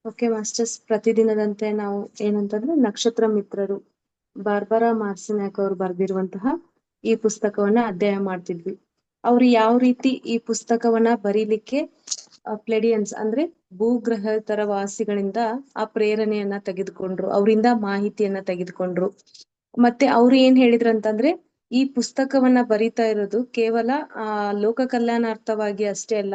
Okay masters, ಪ್ರತಿದಿನದಂತೆ ನಾವು ಏನಂತಂದ್ರೆ ನಕ್ಷತ್ರ ಮಿತ್ರರು ಬಾರ್ಬರಾ ಮಾರ್ಸಿನ್ಯಾಕ್ ಅವರು ಬರೆದಿರುವಂತಹ ಈ ಪುಸ್ತಕವನ್ನ ಅಧ್ಯಯನ ಮಾಡ್ತಿದ್ವಿ. ಅವ್ರು ಯಾವ ರೀತಿ ಈ ಪುಸ್ತಕವನ್ನ ಬರೀಲಿಕ್ಕೆ ಪ್ಲೆಡಿಯನ್ಸ್ ಅಂದ್ರೆ ಭೂಗ್ರಹೇತರ ವಾಸಿಗಳಿಂದ ಆ ಪ್ರೇರಣೆಯನ್ನ ತೆಗೆದುಕೊಂಡ್ರು, ಅವರಿಂದ ಮಾಹಿತಿಯನ್ನ ತೆಗೆದುಕೊಂಡ್ರು. ಮತ್ತೆ ಅವ್ರು ಏನ್ ಹೇಳಿದ್ರಂತಂದ್ರೆ ಈ ಪುಸ್ತಕವನ್ನ ಬರಿತಾ ಇರೋದು ಕೇವಲ ಲೋಕ ಕಲ್ಯಾಣಾರ್ಥವಾಗಿ ಅಷ್ಟೇ ಅಲ್ಲ,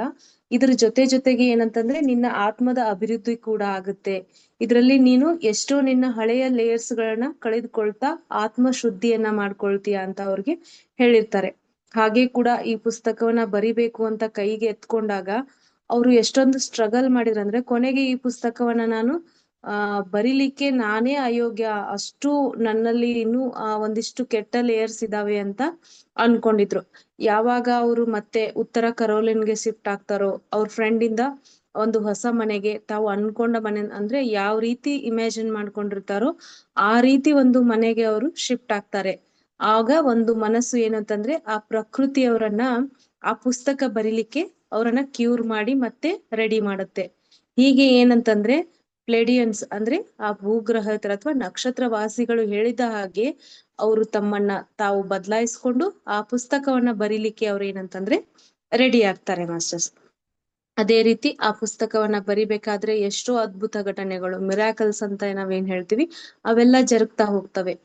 ಇದ್ರ ಜೊತೆಗೆ ಏನಂತಂದ್ರೆ ನಿನ್ನ ಆತ್ಮದ ಅಭಿವೃದ್ಧಿ ಕೂಡ ಆಗುತ್ತೆ. ಇದ್ರಲ್ಲಿ ನೀನು ಎಷ್ಟೋ ನಿನ್ನ ಹಳೆಯ ಲೇಯರ್ಸ್ ಗಳನ್ನ ಕಳೆದುಕೊಳ್ತಾ ಆತ್ಮ ಶುದ್ಧಿಯನ್ನ ಮಾಡ್ಕೊಳ್ತೀಯ ಅಂತ ಅವ್ರಿಗೆ ಹೇಳಿರ್ತಾರೆ. ಹಾಗೆ ಕೂಡ ಈ ಪುಸ್ತಕವನ್ನ ಬರಿಬೇಕು ಅಂತ ಕೈಗೆ ಎತ್ಕೊಂಡಾಗ ಅವರು ಎಷ್ಟೊಂದು ಸ್ಟ್ರಗಲ್ ಮಾಡಿದ್ರಂದ್ರೆ ಕೊನೆಗೆ ಈ ಪುಸ್ತಕವನ್ನ ನಾನು ಬರಿಲಿಕ್ಕೆ ನಾನೇ ಅಯೋಗ್ಯ, ಅಷ್ಟು ನನ್ನಲ್ಲಿ ಇನ್ನೂ ಒಂದಿಷ್ಟು ಕೆಟ್ಟ ಲೇಯರ್ಸ್ ಇದಾವೆ ಅಂತ ಅನ್ಕೊಂಡಿದ್ರು. ಯಾವಾಗ ಅವರು ಮತ್ತೆ ಉತ್ತರ ಕರೋಲಿನ್ಗೆ ಶಿಫ್ಟ್ ಆಗ್ತಾರೋ, ಅವ್ರ ಫ್ರೆಂಡ್ ಇಂದ ಒಂದು ಹೊಸ ಮನೆಗೆ, ತಾವು ಅನ್ಕೊಂಡ ಮನೆ ಅಂದ್ರೆ ಯಾವ ರೀತಿ ಇಮ್ಯಾಜಿನ್ ಮಾಡ್ಕೊಂಡಿರ್ತಾರೋ ಆ ರೀತಿ ಒಂದು ಮನೆಗೆ ಅವರು ಶಿಫ್ಟ್ ಆಗ್ತಾರೆ. ಆಗ ಒಂದು ಮನಸ್ಸು ಏನಂತಂದ್ರೆ ಆ ಪ್ರಕೃತಿಯವರನ್ನ ಆ ಪುಸ್ತಕ ಬರಿಲಿಕ್ಕೆ ಅವರನ್ನ ಕ್ಯೂರ್ ಮಾಡಿ ಮತ್ತೆ ರೆಡಿ ಮಾಡುತ್ತೆ. ಹೀಗೆ ಏನಂತಂದ್ರೆ ಪ್ಲೇಡಿಯನ್ಸ್ ಅಂದ್ರೆ ಆ ಭೂಗ್ರಹತರ ಅಥವಾ ನಕ್ಷತ್ರವಾಸಿಗಳು ಹೇಳಿದ ಹಾಗೆ ಅವರು ತಮ್ಮನ್ನ ತಾವು ಬದಲಾಯಿಸ್ಕೊಂಡು ಆ ಪುಸ್ತಕವನ್ನ ಬರೀಲಿಕ್ಕೆ ಅವ್ರು ಏನಂತಂದ್ರೆ ರೆಡಿ ಆಗ್ತಾರೆ ಮಾಸ್ಟರ್ಸ್. ಅದೇ ರೀತಿ ಆ ಪುಸ್ತಕವನ್ನ ಬರಿಬೇಕಾದ್ರೆ ಎಷ್ಟೋ ಅದ್ಭುತ ಘಟನೆಗಳು, ಮಿರಾಕಲ್ಸ್ ಅಂತ ನಾವೇನ್ ಹೇಳ್ತೀವಿ, ಅವೆಲ್ಲ ಜರುಗ್ತಾ ಹೋಗ್ತವೆ.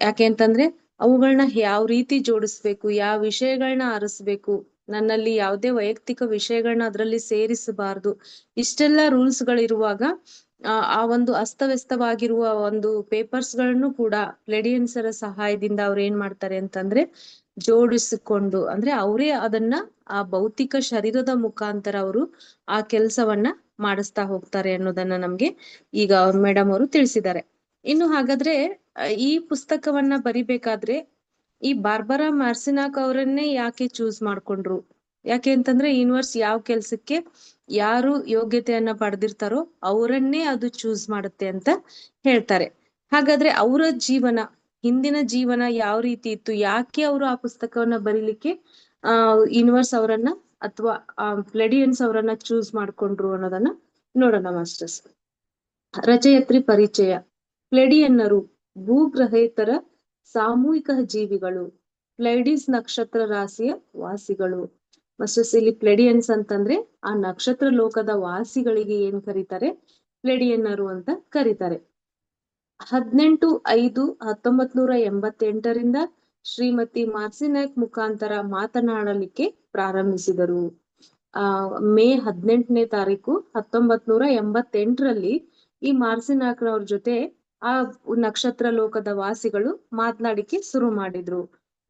ಯಾಕೆ ಅಂತಂದ್ರೆ ಅವುಗಳನ್ನ ಯಾವ ರೀತಿ ಜೋಡಿಸ್ಬೇಕು, ಯಾವ ವಿಷಯಗಳನ್ನ ಆರಿಸ್ಬೇಕು, ನನ್ನಲ್ಲಿ ಯಾವುದೇ ವೈಯಕ್ತಿಕ ವಿಷಯಗಳನ್ನ ಅದ್ರಲ್ಲಿ ಸೇರಿಸಬಾರ್ದು, ಇಷ್ಟೆಲ್ಲ ರೂಲ್ಸ್ ಗಳಿರುವಾಗ ಆ ಒಂದು ಅಸ್ತವ್ಯಸ್ತವಾಗಿರುವ ಒಂದು ಪೇಪರ್ಸ್ ಗಳನ್ನು ಕೂಡ ಪ್ಲೆಡಿಯನ್ಸರ ಸಹಾಯದಿಂದ ಅವ್ರು ಏನ್ ಮಾಡ್ತಾರೆ ಅಂತಂದ್ರೆ ಜೋಡಿಸಿಕೊಂಡು, ಅಂದ್ರೆ ಅವರೇ ಅದನ್ನ ಆ ಭೌತಿಕ ಶರೀರದ ಮುಖಾಂತರ ಅವರು ಆ ಕೆಲಸವನ್ನ ಮಾಡಿಸ್ತಾ ಹೋಗ್ತಾರೆ ಅನ್ನೋದನ್ನ ನಮ್ಗೆ ಈಗ ಮೇಡಮ್ ಅವರು ತಿಳಿಸಿದ್ದಾರೆ. ಇನ್ನು ಹಾಗಾದ್ರೆ ಈ ಪುಸ್ತಕವನ್ನ ಬರಿಬೇಕಾದ್ರೆ ಈ ಬಾರ್ಬರಾ ಮಾರ್ಸಿನಾಕ್ ಅವರನ್ನೇ ಯಾಕೆ ಚೂಸ್ ಮಾಡ್ಕೊಂಡ್ರು? ಯಾಕೆ ಅಂತಂದ್ರೆ ಯೂನಿವರ್ಸ್ ಯಾವ ಕೆಲ್ಸಕ್ಕೆ ಯಾರು ಯೋಗ್ಯತೆಯನ್ನ ಪಡೆದಿರ್ತಾರೋ ಅವರನ್ನೇ ಅದು ಚೂಸ್ ಮಾಡುತ್ತೆ ಅಂತ ಹೇಳ್ತಾರೆ. ಹಾಗಾದ್ರೆ ಅವರ ಜೀವನ, ಹಿಂದಿನ ಜೀವನ ಯಾವ ರೀತಿ ಇತ್ತು, ಯಾಕೆ ಅವರು ಆ ಪುಸ್ತಕವನ್ನ ಬರೀಲಿಕ್ಕೆ ಯೂನಿವರ್ಸ್ ಅವರನ್ನ ಅಥವಾ ಪ್ಲೆಡಿಯನ್ಸ್ ಅವರನ್ನ ಚೂಸ್ ಮಾಡ್ಕೊಂಡ್ರು ಅನ್ನೋದನ್ನ ನೋಡೋಣ ಮಾಸ್ಟರ್ಸ್. ರಚಯಿತ್ರಿ ಪರಿಚಯ. ಪ್ಲೆಡಿಯನ್ನರು ಭೂಗ್ರಹೇತರ ಸಾಮೂಹಿಕ ಜೀವಿಗಳು, ಪ್ಲೈಡಿಸ್ ನಕ್ಷತ್ರ ರಾಶಿಯ ವಾಸಿಗಳು. ಮಾಸ್ಟರ್ಸ್, ಇಲ್ಲಿ ಪ್ಲೆಡಿಯನ್ಸ್ ಅಂತಂದ್ರೆ ಆ ನಕ್ಷತ್ರ ಲೋಕದ ವಾಸಿಗಳಿಗೆ ಏನ್ ಕರೀತಾರೆ, ಪ್ಲೆಡಿಯನ್ನರು ಅಂತ ಕರೀತಾರೆ. 18/5/1988ರಿಂದ ಶ್ರೀಮತಿ ಮಾರ್ಸಿನ್ಯಾಕ್ ಮುಖಾಂತರ ಮಾತನಾಡಲಿಕ್ಕೆ ಪ್ರಾರಂಭಿಸಿದರು. ಮೇ 18ನೇ ತಾರೀಕು 1988ರಲ್ಲಿ ಈ ಮಾರ್ಸಿನ್ಯಾಕ್ನವ್ರ ಜೊತೆ ಆ ನಕ್ಷತ್ರ ಲೋಕದ ವಾಸಿಗಳು ಮಾತನಾಡಿಕೆ ಶುರು ಮಾಡಿದ್ರು.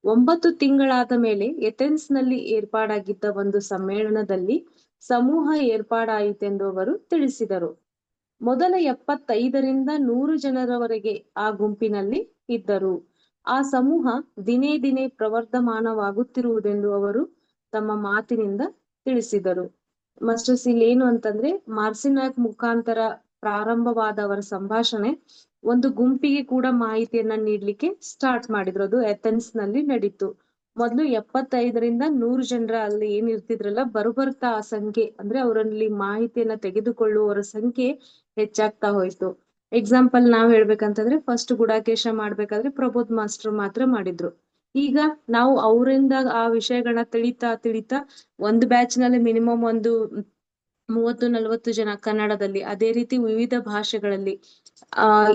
9 ತಿಂಗಳಾದ ಮೇಲೆ ಎಥೆನ್ಸ್ ನಲ್ಲಿ ಏರ್ಪಾಡಾಗಿದ್ದ ಒಂದು ಸಮ್ಮೇಳನದಲ್ಲಿ ಸಮೂಹ ಏರ್ಪಾಡಾಯಿತೆಂದು ಅವರು ತಿಳಿಸಿದರು. ಮೊದಲ 75ರಿಂದ 100 ಜನರವರೆಗೆ ಆ ಗುಂಪಿನಲ್ಲಿ ಇದ್ದರು. ಆ ಸಮೂಹ ದಿನೇ ದಿನೇ ಪ್ರವರ್ಧಮಾನವಾಗುತ್ತಿರುವುದೆಂದು ಅವರು ತಮ್ಮ ಮಾತಿನಿಂದ ತಿಳಿಸಿದರು. ಮಾಸ್ಟರ್ಸ್, ಇಲ್ಲಿ ಏನು ಅಂತಂದ್ರೆ ಮಾರ್ಸಿನ್ಯಾಕ್ ಮುಖಾಂತರ ಪ್ರಾರಂಭವಾದ ಅವರ ಸಂಭಾಷಣೆ ಒಂದು ಗುಂಪಿಗೆ ಕೂಡ ಮಾಹಿತಿಯನ್ನ ನೀಡ್ಲಿಕ್ಕೆ ಸ್ಟಾರ್ಟ್ ಮಾಡಿದ್ರು. ಅದು ಎಥೆನ್ಸ್ ನಲ್ಲಿ ನಡೀತು. ಮೊದಲು 75ರಿಂದ 100 ಜನರ ಅಲ್ಲಿ ಏನ್ ಇರ್ತಿದ್ರಲ್ಲ, ಬರುಬರ್ತಾ ಆ ಸಂಖ್ಯೆ ಅಂದ್ರೆ ಅವರಲ್ಲಿ ಮಾಹಿತಿಯನ್ನ ತೆಗೆದುಕೊಳ್ಳುವವರ ಸಂಖ್ಯೆ ಹೆಚ್ಚಾಗ್ತಾ ಹೋಯ್ತು. ಎಕ್ಸಾಂಪಲ್ ನಾವ್ ಹೇಳ್ಬೇಕಂತಂದ್ರೆ ಫಸ್ಟ್ ಗುಡಾಕೇಶ ಮಾಡ್ಬೇಕಾದ್ರೆ ಪ್ರಬೋಧ್ ಮಾಸ್ಟರ್ ಮಾತ್ರ ಮಾಡಿದ್ರು. ಈಗ ನಾವು ಅವರಿಂದ ಆ ವಿಷಯಗಳನ್ನ ತಿಳಿತಾ ಒಂದು ಬ್ಯಾಚ್ ನಲ್ಲಿ ಮಿನಿಮಮ್ ಒಂದು 30-40 ಜನ ಕನ್ನಡದಲ್ಲಿ, ಅದೇ ರೀತಿ ವಿವಿಧ ಭಾಷೆಗಳಲ್ಲಿ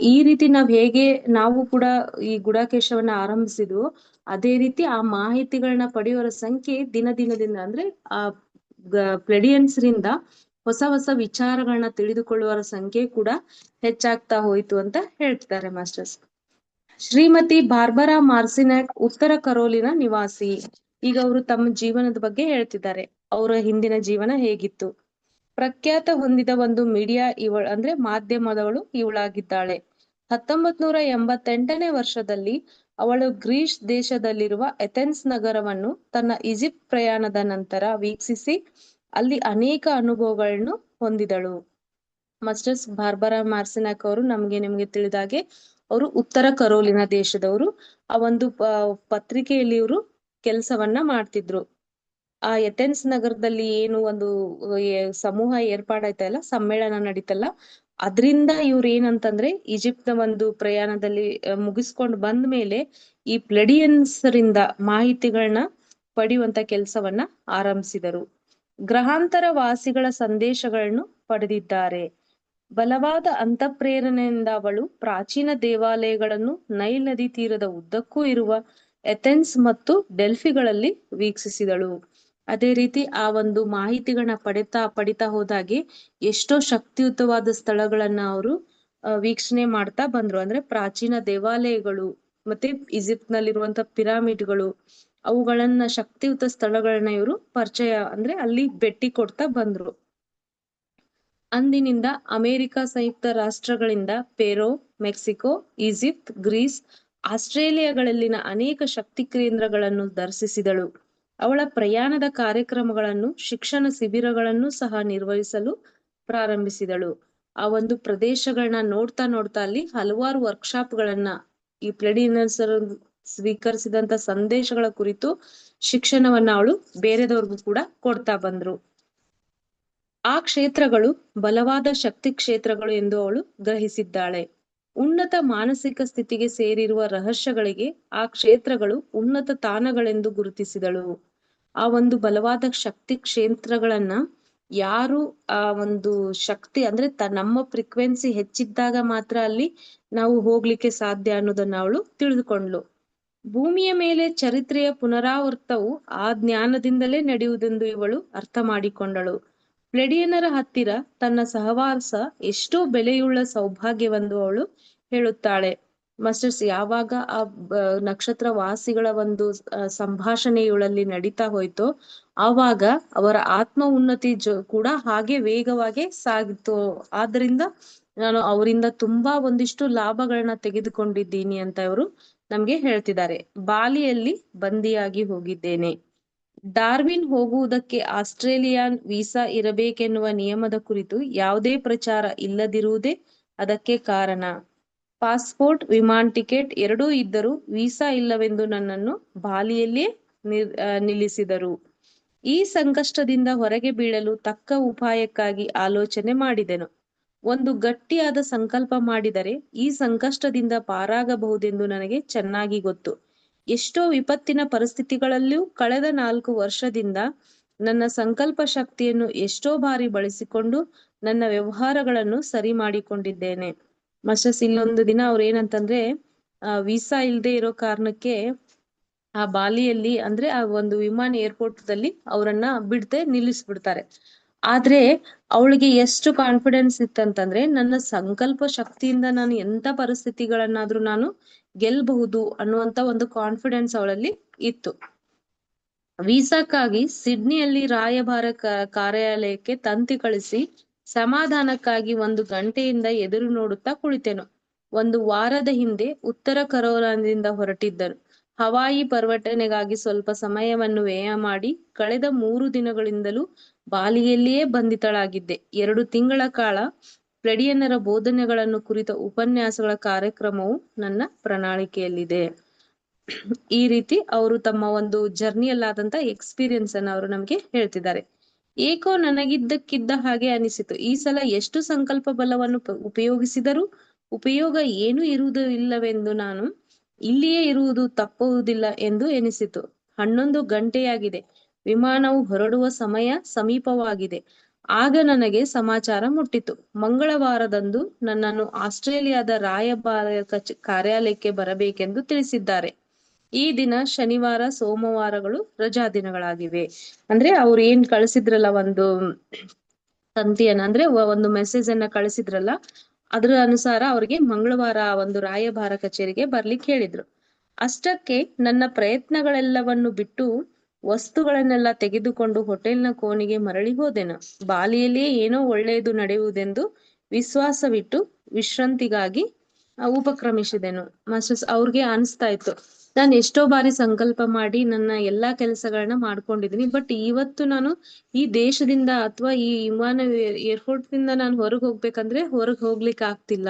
ಈ ರೀತಿ ನಾವು ಕೂಡ ಈ ಗುಡಾಕೇಶವನ್ನ ಆರಂಭಿಸಿದ್ವು. ಅದೇ ರೀತಿ ಆ ಮಾಹಿತಿಗಳನ್ನ ಪಡೆಯುವರ ಸಂಖ್ಯೆ ದಿನದಿಂದ ಅಂದ್ರೆ ಆ ಪ್ಲೆಡಿಯನ್ಸ್ ರಿಂದ ಹೊಸ ಹೊಸ ವಿಚಾರಗಳನ್ನ ತಿಳಿದುಕೊಳ್ಳುವರ ಸಂಖ್ಯೆ ಕೂಡ ಹೆಚ್ಚಾಗ್ತಾ ಹೋಯ್ತು ಅಂತ ಹೇಳ್ತಿದ್ದಾರೆ ಮಾಸ್ಟರ್ಸ್. ಶ್ರೀಮತಿ ಬಾರ್ಬರಾ ಮಾರ್ಸಿನ್ಯಾಕ್ ಉತ್ತರ ಕರೋಲಿನ ನಿವಾಸಿ. ಈಗ ಅವರು ತಮ್ಮ ಜೀವನದ ಬಗ್ಗೆ ಹೇಳ್ತಿದ್ದಾರೆ, ಅವರ ಹಿಂದಿನ ಜೀವನ ಹೇಗಿತ್ತು. ಪ್ರಖ್ಯಾತ ಹೊಂದಿದ ಒಂದು ಮೀಡಿಯಾ ಅಂದ್ರೆ ಮಾಧ್ಯಮದವಳು ಇವಳಾಗಿದ್ದಾಳೆ. 1988ನೇ ವರ್ಷದಲ್ಲಿ ಅವಳು ಗ್ರೀಸ್ ದೇಶದಲ್ಲಿರುವ ಎಥೆನ್ಸ್ ನಗರವನ್ನು ತನ್ನ ಈಜಿಪ್ಟ್ ಪ್ರಯಾಣದ ನಂತರ ವೀಕ್ಷಿಸಿ ಅಲ್ಲಿ ಅನೇಕ ಅನುಭವಗಳನ್ನು ಹೊಂದಿದಳು. ಮಾಸ್ಟರ್ಸ್, ಬಾರ್ಬರಾ ಮಾರ್ಸಿನ್ಯಾಕ್ ಅವರು ನಿಮ್ಗೆ ತಿಳಿದಾಗೆ ಅವರು ಉತ್ತರ ಕರೋಲಿನ ದೇಶದವರು. ಆ ಒಂದು ಪತ್ರಿಕೆಯಲ್ಲಿ ಇವರು ಕೆಲಸವನ್ನ ಮಾಡ್ತಿದ್ರು. ಆ ಎಥೆನ್ಸ್ ನಗರದಲ್ಲಿ ಏನು ಒಂದು ಸಮೂಹ ಏರ್ಪಾಡಾಯ್ತಲ್ಲ, ಸಮ್ಮೇಳನ ನಡೀತಲ್ಲ, ಅದ್ರಿಂದ ಇವ್ರು ಏನಂತಂದ್ರೆ ಈಜಿಪ್ಟ್ ನ ಒಂದು ಪ್ರಯಾಣದಲ್ಲಿ ಮುಗಿಸ್ಕೊಂಡು ಬಂದ ಮೇಲೆ ಈ ಪ್ಲೆಡಿಯನ್ಸರಿಂದ ಮಾಹಿತಿಗಳನ್ನ ಪಡೆಯುವಂತ ಕೆಲಸವನ್ನ ಆರಂಭಿಸಿದರು. ಗ್ರಹಾಂತರ ವಾಸಿಗಳ ಸಂದೇಶಗಳನ್ನು ಪಡೆದಿದ್ದಾರೆ. ಬಲವಾದ ಅಂತಃಪ್ರೇರಣೆಯಿಂದ ಅವಳು ಪ್ರಾಚೀನ ದೇವಾಲಯಗಳನ್ನು ನೈಲ್ ನದಿ ತೀರದ ಉದ್ದಕ್ಕೂ ಇರುವ ಎಥೆನ್ಸ್ ಮತ್ತು ಡೆಲ್ಫಿಗಳಲ್ಲಿ ವೀಕ್ಷಿಸಿದಳು. ಅದೇ ರೀತಿ ಆ ಒಂದು ಮಾಹಿತಿಗಳನ್ನ ಪಡಿತಾ ಹೋದಾಗೆ ಎಷ್ಟೋ ಶಕ್ತಿಯುತವಾದ ಸ್ಥಳಗಳನ್ನ ಅವರು ವೀಕ್ಷಣೆ ಮಾಡ್ತಾ ಬಂದ್ರು. ಅಂದ್ರೆ ಪ್ರಾಚೀನ ದೇವಾಲಯಗಳು ಮತ್ತೆ ಈಜಿಪ್ಟ್ ನಲ್ಲಿರುವಂತ ಪಿರಾಮಿಡ್ಗಳು, ಅವುಗಳನ್ನ ಶಕ್ತಿಯುತ ಸ್ಥಳಗಳನ್ನ ಇವರು ಪರಿಚಯ ಅಂದ್ರೆ ಅಲ್ಲಿ ಭೇಟಿ ಕೊಡ್ತಾ ಬಂದ್ರು. ಅಂದಿನಿಂದ ಅಮೆರಿಕ ಸಂಯುಕ್ತ ರಾಷ್ಟ್ರಗಳಿಂದ ಪೆರು, ಮೆಕ್ಸಿಕೋ, ಈಜಿಪ್ಟ್, ಗ್ರೀಸ್, ಆಸ್ಟ್ರೇಲಿಯಾಗಳಲ್ಲಿನ ಅನೇಕ ಶಕ್ತಿ ಕೇಂದ್ರಗಳನ್ನು ದರ್ಶಿಸಿದಳು. ಅವಳ ಪ್ರಯಾಣದ ಕಾರ್ಯಕ್ರಮಗಳನ್ನು, ಶಿಕ್ಷಣ ಶಿಬಿರಗಳನ್ನು ಸಹ ನಿರ್ವಹಿಸಲು ಪ್ರಾರಂಭಿಸಿದಳು. ಆ ಒಂದು ಪ್ರದೇಶಗಳನ್ನ ನೋಡ್ತಾ ನೋಡ್ತಾ ಅಲ್ಲಿ ಹಲವಾರು ವರ್ಕ್ಶಾಪ್ಗಳನ್ನ ಈ ಪ್ಲೆಡಿನರ್ಸ್ ಸ್ವೀಕರಿಸಿದಂತ ಸಂದೇಶಗಳ ಕುರಿತು ಶಿಕ್ಷಣವನ್ನ ಅವಳು ಬೇರೆದವ್ರಿಗೂ ಕೂಡ ಕೊಡ್ತಾ ಬಂದ್ರು. ಆ ಕ್ಷೇತ್ರಗಳು ಬಲವಾದ ಶಕ್ತಿ ಕ್ಷೇತ್ರಗಳು ಎಂದು ಅವಳು ಗ್ರಹಿಸಿದ್ದಾಳೆ. ಉನ್ನತ ಮಾನಸಿಕ ಸ್ಥಿತಿಗೆ ಸೇರಿರುವ ರಹಸ್ಯಗಳಿಗೆ ಆ ಕ್ಷೇತ್ರಗಳು ಉನ್ನತ ತಾಣಗಳೆಂದು ಗುರುತಿಸಿದಳು. ಆ ಒಂದು ಬಲವಾದ ಶಕ್ತಿ ಕ್ಷೇತ್ರಗಳನ್ನ ಯಾರು ಆ ಒಂದು ಶಕ್ತಿ ಅಂದ್ರೆ ನಮ್ಮ ಫ್ರೀಕ್ವೆನ್ಸಿ ಹೆಚ್ಚಿದ್ದಾಗ ಮಾತ್ರ ಅಲ್ಲಿ ನಾವು ಹೋಗ್ಲಿಕ್ಕೆ ಸಾಧ್ಯ ಅನ್ನೋದನ್ನ ಅವಳು ತಿಳಿದುಕೊಂಡ್ಲು. ಭೂಮಿಯ ಮೇಲೆ ಚರಿತ್ರೆಯ ಪುನರಾವರ್ತವು ಆ ಜ್ಞಾನದಿಂದಲೇ ನಡೆಯುವುದೆಂದು ಇವಳು ಅರ್ಥ ಮಾಡಿಕೊಂಡಳು. ಪ್ಲೆಡಿಯನರ ಹತ್ತಿರ ತನ್ನ ಸಹವಾಸ ಎಷ್ಟೋ ಬೆಲೆಯುಳ್ಳ ಸೌಭಾಗ್ಯವೆಂದು ಅವಳು ಹೇಳುತ್ತಾಳೆ. ಮಾಸ್ಟರ್ಸ್, ಯಾವಾಗ ಆ ನಕ್ಷತ್ರ ವಾಸಿಗಳ ಒಂದು ಸಂಭಾಷಣೆ ಇವಳಲ್ಲಿ ನಡೀತಾ ಹೋಯ್ತೋ, ಆವಾಗ ಅವರ ಆತ್ಮ ಉನ್ನತಿ ಕೂಡ ಹಾಗೆ ವೇಗವಾಗಿ ಸಾಗಿತ್ತು. ಆದ್ರಿಂದ ನಾನು ಅವರಿಂದ ತುಂಬಾ ಒಂದಿಷ್ಟು ಲಾಭಗಳನ್ನ ತೆಗೆದುಕೊಂಡಿದ್ದೀನಿ ಅಂತ ಇವರು ನಮ್ಗೆ ಹೇಳ್ತಿದ್ದಾರೆ. ಬಾಲಿಯಲ್ಲಿ ಬಂದಿಯಾಗಿ ಹೋಗಿದ್ದೇನೆ. ಡಾರ್ವಿನ್ ಹೋಗುವುದಕ್ಕೆ ಆಸ್ಟ್ರೇಲಿಯಾನ್ ವೀಸಾ ಇರಬೇಕೆನ್ನುವ ನಿಯಮದ ಕುರಿತು ಯಾವುದೇ ಪ್ರಚಾರ ಇಲ್ಲದಿರುವುದೇ ಅದಕ್ಕೆ ಕಾರಣ. ಪಾಸ್ಪೋರ್ಟ್, ವಿಮಾನ ಟಿಕೆಟ್ ಎರಡೂ ಇದ್ದರೂ ವೀಸಾ ಇಲ್ಲವೆಂದು ನನ್ನನ್ನು ಬಾಲಿಯಲ್ಲೇ ನಿಲ್ಲಿಸಿದರು. ಈ ಸಂಕಷ್ಟದಿಂದ ಹೊರಗೆ ಬೀಳಲು ತಕ್ಕ ಉಪಾಯಕ್ಕಾಗಿ ಆಲೋಚನೆ ಮಾಡಿದೆನು. ಒಂದು ಗಟ್ಟಿಯಾದ ಸಂಕಲ್ಪ ಮಾಡಿದರೆ ಈ ಸಂಕಷ್ಟದಿಂದ ಪಾರಾಗಬಹುದೆಂದು ನನಗೆ ಚೆನ್ನಾಗಿ ಗೊತ್ತು. ಎಷ್ಟೋ ವಿಪತ್ತಿನ ಪರಿಸ್ಥಿತಿಗಳಲ್ಲೂ ಕಳೆದ 4 ವರ್ಷದಿಂದ ನನ್ನ ಸಂಕಲ್ಪ ಶಕ್ತಿಯನ್ನು ಎಷ್ಟೋ ಬಾರಿ ಬಳಸಿಕೊಂಡು ನನ್ನ ವ್ಯವಹಾರಗಳನ್ನು ಸರಿ ಮಾಡಿಕೊಂಡಿದ್ದೇನೆ. ಮಾಸ್ಟರ್ಸ್, ಇಲ್ಲೊಂದು ದಿನ ಅವ್ರು ಏನಂತಂದ್ರೆ ವೀಸಾ ಇಲ್ಲದೆ ಇರೋ ಕಾರಣಕ್ಕೆ ಆ ಬಾಲಿಯಲ್ಲಿ ಅಂದ್ರೆ ಆ ಒಂದು ವಿಮಾನ ಏರ್ಪೋರ್ಟ್ ದಲ್ಲಿ ಅವರನ್ನ ಬಿಡದೆ ನಿಲ್ಲಿಸ್ಬಿಡ್ತಾರೆ. ಆದ್ರೆ ಅವಳಿಗೆ ಎಷ್ಟು ಕಾನ್ಫಿಡೆನ್ಸ್ ಇತ್ತಂತಂದ್ರೆ ನನ್ನ ಸಂಕಲ್ಪ ಶಕ್ತಿಯಿಂದ ನಾನು ಎಂತ ಪರಿಸ್ಥಿತಿಗಳನ್ನಾದ್ರೂ ನಾನು ಗೆಲ್ಬಹುದು ಅನ್ನುವಂತ ಒಂದು ಕಾನ್ಫಿಡೆನ್ಸ್ ಅವಳಲ್ಲಿ ಇತ್ತು. ವೀಸಾಕ್ಕಾಗಿ ಸಿಡ್ನಿಯಲ್ಲಿ ರಾಯಭಾರ ಕಾರ್ಯಾಲಯಕ್ಕೆ ತಂತಿ ಕಳಿಸಿ ಸಮಾಧಾನಕ್ಕಾಗಿ 1 ಗಂಟೆಯಿಂದ ಎದುರು ನೋಡುತ್ತಾ ಕುಳಿತೆನು. 1 ವಾರದ ಹಿಂದೆ ಉತ್ತರ ಕರೋಲಿನಾದಿಂದ ಹೊರಟಿದ್ದನು. ಹವಾಯಿ ಪರ್ಯಟನೆಗಾಗಿ ಸ್ವಲ್ಪ ಸಮಯವನ್ನು ವ್ಯಯ ಮಾಡಿ ಕಳೆದ 3 ದಿನಗಳಿಂದಲೂ ಬಾಲಿಯಲ್ಲಿಯೇ ಬಂಧಿತಳಾಗಿದ್ದೆ. 2 ತಿಂಗಳ ಕಾಲ ಪ್ಲೆಡಿಯನ್ನರ ಬೋಧನೆಗಳನ್ನು ಕುರಿತ ಉಪನ್ಯಾಸಗಳ ಕಾರ್ಯಕ್ರಮವು ನನ್ನ ಪ್ರಣಾಳಿಕೆಯಲ್ಲಿದೆ. ಈ ರೀತಿ ಅವರು ತಮ್ಮ ಒಂದು ಜರ್ನಿಯಲ್ಲಾದಂತ ಎಕ್ಸ್ಪೀರಿಯನ್ಸ್ ಅನ್ನ ಅವರು ನಮ್ಗೆ ಹೇಳ್ತಿದ್ದಾರೆ. ಏಕೋ ನನಗಿದ್ದಕ್ಕಿದ್ದ ಹಾಗೆ ಅನಿಸಿತು, ಈ ಸಲ ಎಷ್ಟು ಸಂಕಲ್ಪ ಬಲವನ್ನು ಉಪಯೋಗಿಸಿದರೂ ಉಪಯೋಗ ಏನೂ ಇರುವುದಿಲ್ಲವೆಂದು, ನಾನು ಇಲ್ಲಿಯೇ ಇರುವುದು ತಪ್ಪುವುದಿಲ್ಲ ಎಂದು ಎನಿಸಿತು. 11 ಗಂಟೆಯಾಗಿದೆ. ವಿಮಾನವು ಹೊರಡುವ ಸಮಯ ಸಮೀಪವಾಗಿದೆ. ಆಗ ನನಗೆ ಸಮಾಚಾರ ಮುಟ್ಟಿತು. ಮಂಗಳವಾರದಂದು ನನ್ನನ್ನು ಆಸ್ಟ್ರೇಲಿಯಾದ ರಾಯಭಾರ ಕಾರ್ಯಾಲಯಕ್ಕೆ ಬರಬೇಕೆಂದು ತಿಳಿಸಿದ್ದಾರೆ. ಈ ದಿನ ಶನಿವಾರ, ಸೋಮವಾರಗಳು ರಜಾ ದಿನಗಳಾಗಿವೆ. ಅಂದ್ರೆ ಅವ್ರು ಏನ್ ಕಳಿಸಿದ್ರಲ್ಲ ಒಂದು ತಂತಿಯನ್ನ, ಅಂದ್ರೆ ಒಂದು ಮೆಸೇಜ್ ಅನ್ನ ಕಳಿಸಿದ್ರಲ್ಲ, ಅದ್ರ ಅನುಸಾರ ಅವ್ರಿಗೆ ಮಂಗಳವಾರ ಒಂದು ರಾಯಭಾರ ಕಚೇರಿಗೆ ಬರ್ಲಿಕ್ಕೆ ಹೇಳಿದ್ರು. ಅಷ್ಟಕ್ಕೆ ನನ್ನ ಪ್ರಯತ್ನಗಳೆಲ್ಲವನ್ನು ಬಿಟ್ಟು ವಸ್ತುಗಳನ್ನೆಲ್ಲ ತೆಗೆದುಕೊಂಡು ಹೋಟೆಲ್ನ ಕೋಣೆಗೆ ಮರಳಿ ಹೋದೆನು. ಬಾಲಿಯಲ್ಲಿಯೇ ಏನೋ ಒಳ್ಳೆಯದು ನಡೆಯುವುದೆಂದು ವಿಶ್ವಾಸವಿಟ್ಟು ವಿಶ್ರಾಂತಿಗಾಗಿ ಉಪಕ್ರಮಿಸಿದೆನು. ಮಾಸ್ಟರ್ಸ್, ಅವ್ರಿಗೆ ಅನಿಸ್ತಾ ಇತ್ತು, ನಾನು ಎಷ್ಟೋ ಬಾರಿ ಸಂಕಲ್ಪ ಮಾಡಿ ನನ್ನ ಎಲ್ಲಾ ಕೆಲಸಗಳನ್ನ ಮಾಡ್ಕೊಂಡಿದೀನಿ, ಬಟ್ ಇವತ್ತು ನಾನು ಈ ದೇಶದಿಂದ ಅಥವಾ ಈ ವಿಮಾನ ಏರ್ಪೋರ್ಟ್ ನಿಂದ ನಾನು ಹೊರಗೆ ಹೋಗ್ಬೇಕಂದ್ರೆ ಹೊರಗೆ ಹೋಗ್ಲಿಕ್ಕೆ ಆಗ್ತಿಲ್ಲ.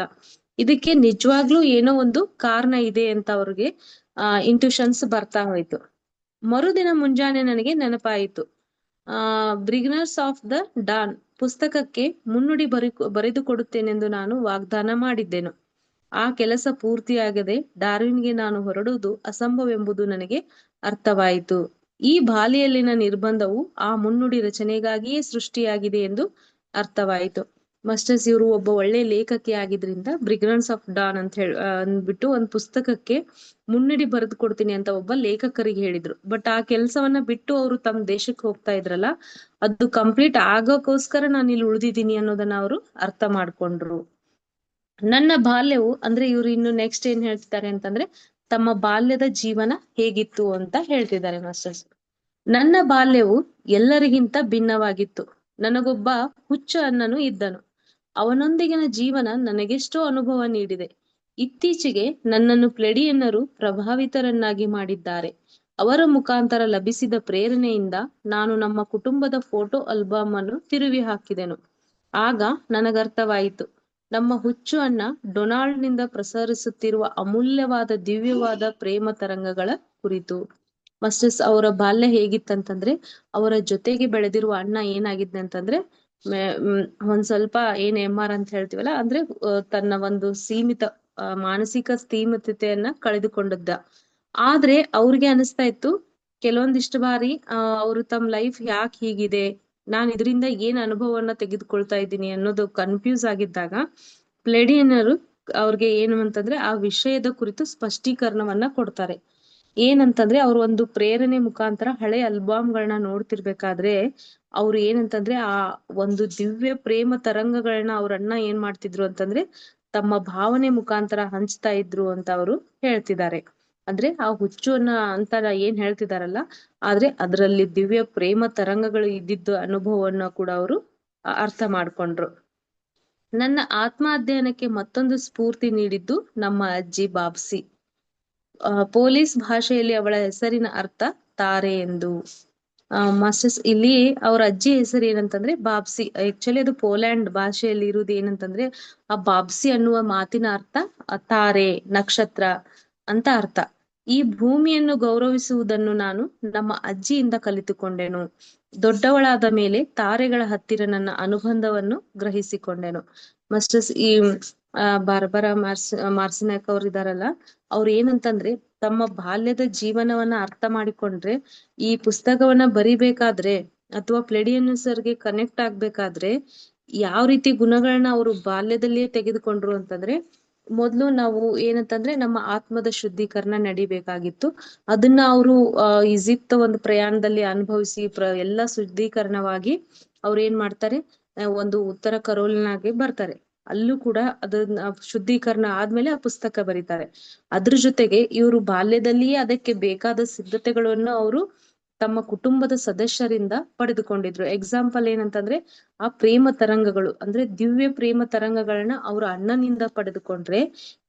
ಇದಕ್ಕೆ ನಿಜವಾಗ್ಲೂ ಏನೋ ಒಂದು ಕಾರಣ ಇದೆ ಅಂತ ಅವ್ರಿಗೆ ಇಂಟ್ಯೂಷನ್ಸ್ ಬರ್ತಾ ಹೋಯ್ತು. ಮರುದಿನ ಮುಂಜಾನೆ ನನಗೆ ನೆನಪಾಯಿತು, ಬ್ರಿಗ್ನರ್ಸ್ ಆಫ್ ದ ಡಾನ್ ಪುಸ್ತಕಕ್ಕೆ ಮುನ್ನುಡಿ ಬರೆದುಕೊಡುತ್ತೇನೆಂದು ನಾನು ವಾಗ್ದಾನ ಮಾಡಿದ್ದೆನು. ಆ ಕೆಲಸ ಪೂರ್ತಿಯಾಗದೆ ಡಾರ್ವಿನ್ಗೆ ನಾನು ಹೊರಡುವುದು ಅಸಂಭವವೆಂಬುದು ನನಗೆ ಅರ್ಥವಾಯಿತು. ಈ ಬಾಲಿಯಲ್ಲಿನ ನಿರ್ಬಂಧವು ಆ ಮುನ್ನುಡಿ ರಚನೆಗಾಗಿಯೇ ಸೃಷ್ಟಿಯಾಗಿದೆ ಎಂದು ಅರ್ಥವಾಯಿತು. ಮಸ್ಟರ್ಸ್ ಇವರು ಒಬ್ಬ ಒಳ್ಳೆ ಲೇಖಕಿ ಆಗಿದ್ರಿಂದ ಬ್ರಿಗ್ನರ್ಸ್ ಆಫ್ ಡಾನ್ ಅಂತ ಹೇಳಿ ಅಂದ್ಬಿಟ್ಟು ಒಂದು ಪುಸ್ತಕಕ್ಕೆ ಮುನ್ನುಡಿ ಬರೆದು ಕೊಡ್ತೀನಿ ಅಂತ ಒಬ್ಬ ಲೇಖಕರಿಗೆ ಹೇಳಿದ್ರು. ಬಟ್ ಆ ಕೆಲಸವನ್ನ ಬಿಟ್ಟು ಅವರು ತಮ್ಮ ದೇಶಕ್ಕೆ ಹೋಗ್ತಾ ಇದ್ರಲ್ಲ, ಅದು ಕಂಪ್ಲೀಟ್ ಆಗೋಕ್ಕೋಸ್ಕರ ನಾನು ಇಲ್ಲಿ ಉಳಿದಿದ್ದೀನಿ ಅನ್ನೋದನ್ನ ಅವರು ಅರ್ಥ ಮಾಡ್ಕೊಂಡ್ರು. ನನ್ನ ಬಾಲ್ಯವು ಅಂದ್ರೆ ಇವ್ರು ಇನ್ನು ನೆಕ್ಸ್ಟ್ ಏನ್ ಹೇಳ್ತಿದ್ದಾರೆ ಅಂತಂದ್ರೆ ತಮ್ಮ ಬಾಲ್ಯದ ಜೀವನ ಹೇಗಿತ್ತು ಅಂತ ಹೇಳ್ತಿದ್ದಾರೆ ಮಾಸ್ಟರ್ಸ್. ನನ್ನ ಬಾಲ್ಯವು ಎಲ್ಲರಿಗಿಂತ ಭಿನ್ನವಾಗಿತ್ತು. ನನಗೊಬ್ಬ ಹುಚ್ಚ ಅಣ್ಣನು ಇದ್ದನು. ಅವನೊಂದಿಗಿನ ಜೀವನ ನನಗೆಷ್ಟೋ ಅನುಭವ ನೀಡಿದೆ. ಇತ್ತೀಚೆಗೆ ನನ್ನನ್ನು ಪ್ಲೆಡಿಯನ್ನರು ಪ್ರಭಾವಿತರನ್ನಾಗಿ ಮಾಡಿದ್ದಾರೆ. ಅವರ ಮುಖಾಂತರ ಲಭಿಸಿದ ಪ್ರೇರಣೆಯಿಂದ ನಾನು ನಮ್ಮ ಕುಟುಂಬದ ಫೋಟೋ ಆಲ್ಬಮ್ ಅನ್ನು ತಿರುವಿ ಹಾಕಿದೆನು. ಆಗ ನನಗರ್ಥವಾಯಿತು, ನಮ್ಮ ಹುಚ್ಚು ಅಣ್ಣ ಡೊನಾಲ್ಡ್ ನಿಂದ ಪ್ರಸರಿಸುತ್ತಿರುವ ಅಮೂಲ್ಯವಾದ ದಿವ್ಯವಾದ ಪ್ರೇಮ ತರಂಗಗಳ ಕುರಿತು. ಮಸ್ಟರ್ಸ್ ಅವರ ಬಾಲ್ಯ ಹೇಗಿತ್ತಂತಂದ್ರೆ, ಅವರ ಜೊತೆಗೆ ಬೆಳೆದಿರುವ ಅಣ್ಣ ಏನಾಗಿದ್ದೆ ಅಂತಂದ್ರೆ ಒಂದ್ ಸ್ವಲ್ಪ ಏನ್ MR ಅಂತ ಹೇಳ್ತೀವಲ್ಲ, ಅಂದ್ರೆ ತನ್ನ ಒಂದು ಸೀಮಿತ ಮಾನಸಿಕ ಸ್ಥೀಮಿತತೆಯನ್ನ ಕಳೆದುಕೊಂಡದ್ದ. ಆದ್ರೆ ಅವ್ರಿಗೆ ಅನಿಸ್ತಾ ಇತ್ತು ಕೆಲವೊಂದಿಷ್ಟು ಬಾರಿ ಅವರು ತಮ್ಮ ಲೈಫ್ ಯಾಕೆ ಹೀಗಿದೆ, ನಾನ್ ಇದರಿಂದ ಏನ್ ಅನುಭವವನ್ನ ತೆಗೆದುಕೊಳ್ತಾ ಇದ್ದೀನಿ ಅನ್ನೋದು ಕನ್ಫ್ಯೂಸ್ ಆಗಿದ್ದಾಗ ಪ್ಲೆಡಿಯನ್ನರು ಅವ್ರಿಗೆ ಏನು ಅಂತಂದ್ರೆ ಆ ವಿಷಯದ ಕುರಿತು ಸ್ಪಷ್ಟೀಕರಣವನ್ನ ಕೊಡ್ತಾರೆ. ಏನಂತಂದ್ರೆ ಅವ್ರು ಒಂದು ಪ್ರೇರಣೆ ಮುಖಾಂತರ ಹಳೆ ಆಲ್ಬಮ್ಗಳನ್ನ ನೋಡ್ತಿರ್ಬೇಕಾದ್ರೆ ಅವ್ರು ಏನಂತಂದ್ರೆ ಆ ಒಂದು ದಿವ್ಯ ಪ್ರೇಮ ತರಂಗಗಳನ್ನ ಅವ್ರ ಅಣ್ಣ ಏನ್ ಮಾಡ್ತಿದ್ರು ಅಂತಂದ್ರೆ ತಮ್ಮ ಭಾವನೆ ಮುಖಾಂತರ ಹಂಚ್ತಾ ಇದ್ರು ಅಂತ ಅವರು ಹೇಳ್ತಿದ್ದಾರೆ. ಅಂದ್ರೆ ಆ ಹುಚ್ಚುನ್ನ ಅಂತ ಏನ್ ಹೇಳ್ತಿದಾರಲ್ಲ, ಆದ್ರೆ ಅದರಲ್ಲಿ ದಿವ್ಯ ಪ್ರೇಮ ತರಂಗಗಳು ಇದ್ದಿದ್ದು ಅನುಭವವನ್ನ ಕೂಡ ಅವರು ಅರ್ಥ ಮಾಡ್ಕೊಂಡ್ರು. ನನ್ನ ಆತ್ಮ ಅಧ್ಯಯನಕ್ಕೆ ಮತ್ತೊಂದು ಸ್ಫೂರ್ತಿ ನೀಡಿದ್ದು ನಮ್ಮ ಅಜ್ಜಿ ಬಾಬ್ಸಿ. ಪೊಲೀಸ್ ಭಾಷೆಯಲ್ಲಿ ಅವಳ ಹೆಸರಿನ ಅರ್ಥ ತಾರೆ ಎಂದು. ಮಾಸ್ಟರ್ಸ್ ಇಲ್ಲಿ ಅವ್ರ ಅಜ್ಜಿ ಹೆಸರು ಏನಂತಂದ್ರೆ ಬಾಬ್ಸಿ. ಆಕ್ಚುಲಿ ಅದು ಪೋಲ್ಯಾಂಡ್ ಭಾಷೆಯಲ್ಲಿ ಇರುವುದು ಏನಂತಂದ್ರೆ ಆ ಬಾಬ್ಸಿ ಅನ್ನುವ ಮಾತಿನ ಅರ್ಥ ತಾರೆ, ನಕ್ಷತ್ರ ಅಂತ ಅರ್ಥ. ಈ ಭೂಮಿಯನ್ನು ಗೌರವಿಸುವುದನ್ನು ನಾನು ನಮ್ಮ ಅಜ್ಜಿಯಿಂದ ಕಲಿತುಕೊಂಡೆನು. ದೊಡ್ಡವಳಾದ ಮೇಲೆ ತಾರೆಗಳ ಹತ್ತಿರ ನನ್ನ ಅನುಬಂಧವನ್ನು ಗ್ರಹಿಸಿಕೊಂಡೆನು. ಮಾಸ್ಟರ್ಸ್ ಈ ಬಾರ್ಬರಾ ಮಾರ್ಸಿನಾಕ್ ಅವ್ರು ಇದಾರಲ್ಲ, ಅವ್ರು ಏನಂತಂದ್ರೆ ತಮ್ಮ ಬಾಲ್ಯದ ಜೀವನವನ್ನ ಅರ್ಥ ಮಾಡಿಕೊಂಡ್ರೆ ಈ ಪುಸ್ತಕವನ್ನ ಬರಿಬೇಕಾದ್ರೆ ಅಥವಾ ಪ್ಲೆಡಿಯನ್ನರ್ಸ್ಗೆ ಕನೆಕ್ಟ್ ಆಗ್ಬೇಕಾದ್ರೆ ಯಾವ ರೀತಿ ಗುಣಗಳನ್ನ ಅವರು ಬಾಲ್ಯದಲ್ಲಿಯೇ ತೆಗೆದುಕೊಂಡ್ರು ಅಂತಂದ್ರೆ, ಮೊದ್ಲು ನಾವು ಏನಂತಂದ್ರೆ ನಮ್ಮ ಆತ್ಮದ ಶುದ್ಧೀಕರಣ ನಡಿಬೇಕಾಗಿತ್ತು. ಅದನ್ನ ಅವರು ಈಜಿಪ್ಟ್ ಒಂದು ಪ್ರಯಾಣದಲ್ಲಿ ಅನುಭವಿಸಿ ಎಲ್ಲಾ ಶುದ್ಧೀಕರಣವಾಗಿ ಅವ್ರು ಏನ್ ಮಾಡ್ತಾರೆ, ಒಂದು ಉತ್ತರ ಕರೋಲಿನಾಗೆ ಬರ್ತಾರೆ. ಅಲ್ಲೂ ಕೂಡ ಅದನ್ನ ಶುದ್ಧೀಕರಣ ಆದ್ಮೇಲೆ ಆ ಪುಸ್ತಕ ಬರೀತಾರೆ. ಅದ್ರ ಜೊತೆಗೆ ಇವರು ಬಾಲ್ಯದಲ್ಲಿಯೇ ಅದಕ್ಕೆ ಬೇಕಾದ ಸಿದ್ಧತೆಗಳನ್ನು ಅವರು ತಮ್ಮ ಕುಟುಂಬದ ಸದಸ್ಯರಿಂದ ಪಡೆದುಕೊಂಡಿದ್ರು. ಎಕ್ಸಾಂಪಲ್ ಏನಂತಂದ್ರೆ ಆ ಪ್ರೇಮ ತರಂಗಗಳು ಅಂದ್ರೆ ದಿವ್ಯ ಪ್ರೇಮ ತರಂಗಗಳನ್ನ ಅವ್ರ ಅಣ್ಣನಿಂದ ಪಡೆದುಕೊಂಡ್ರೆ,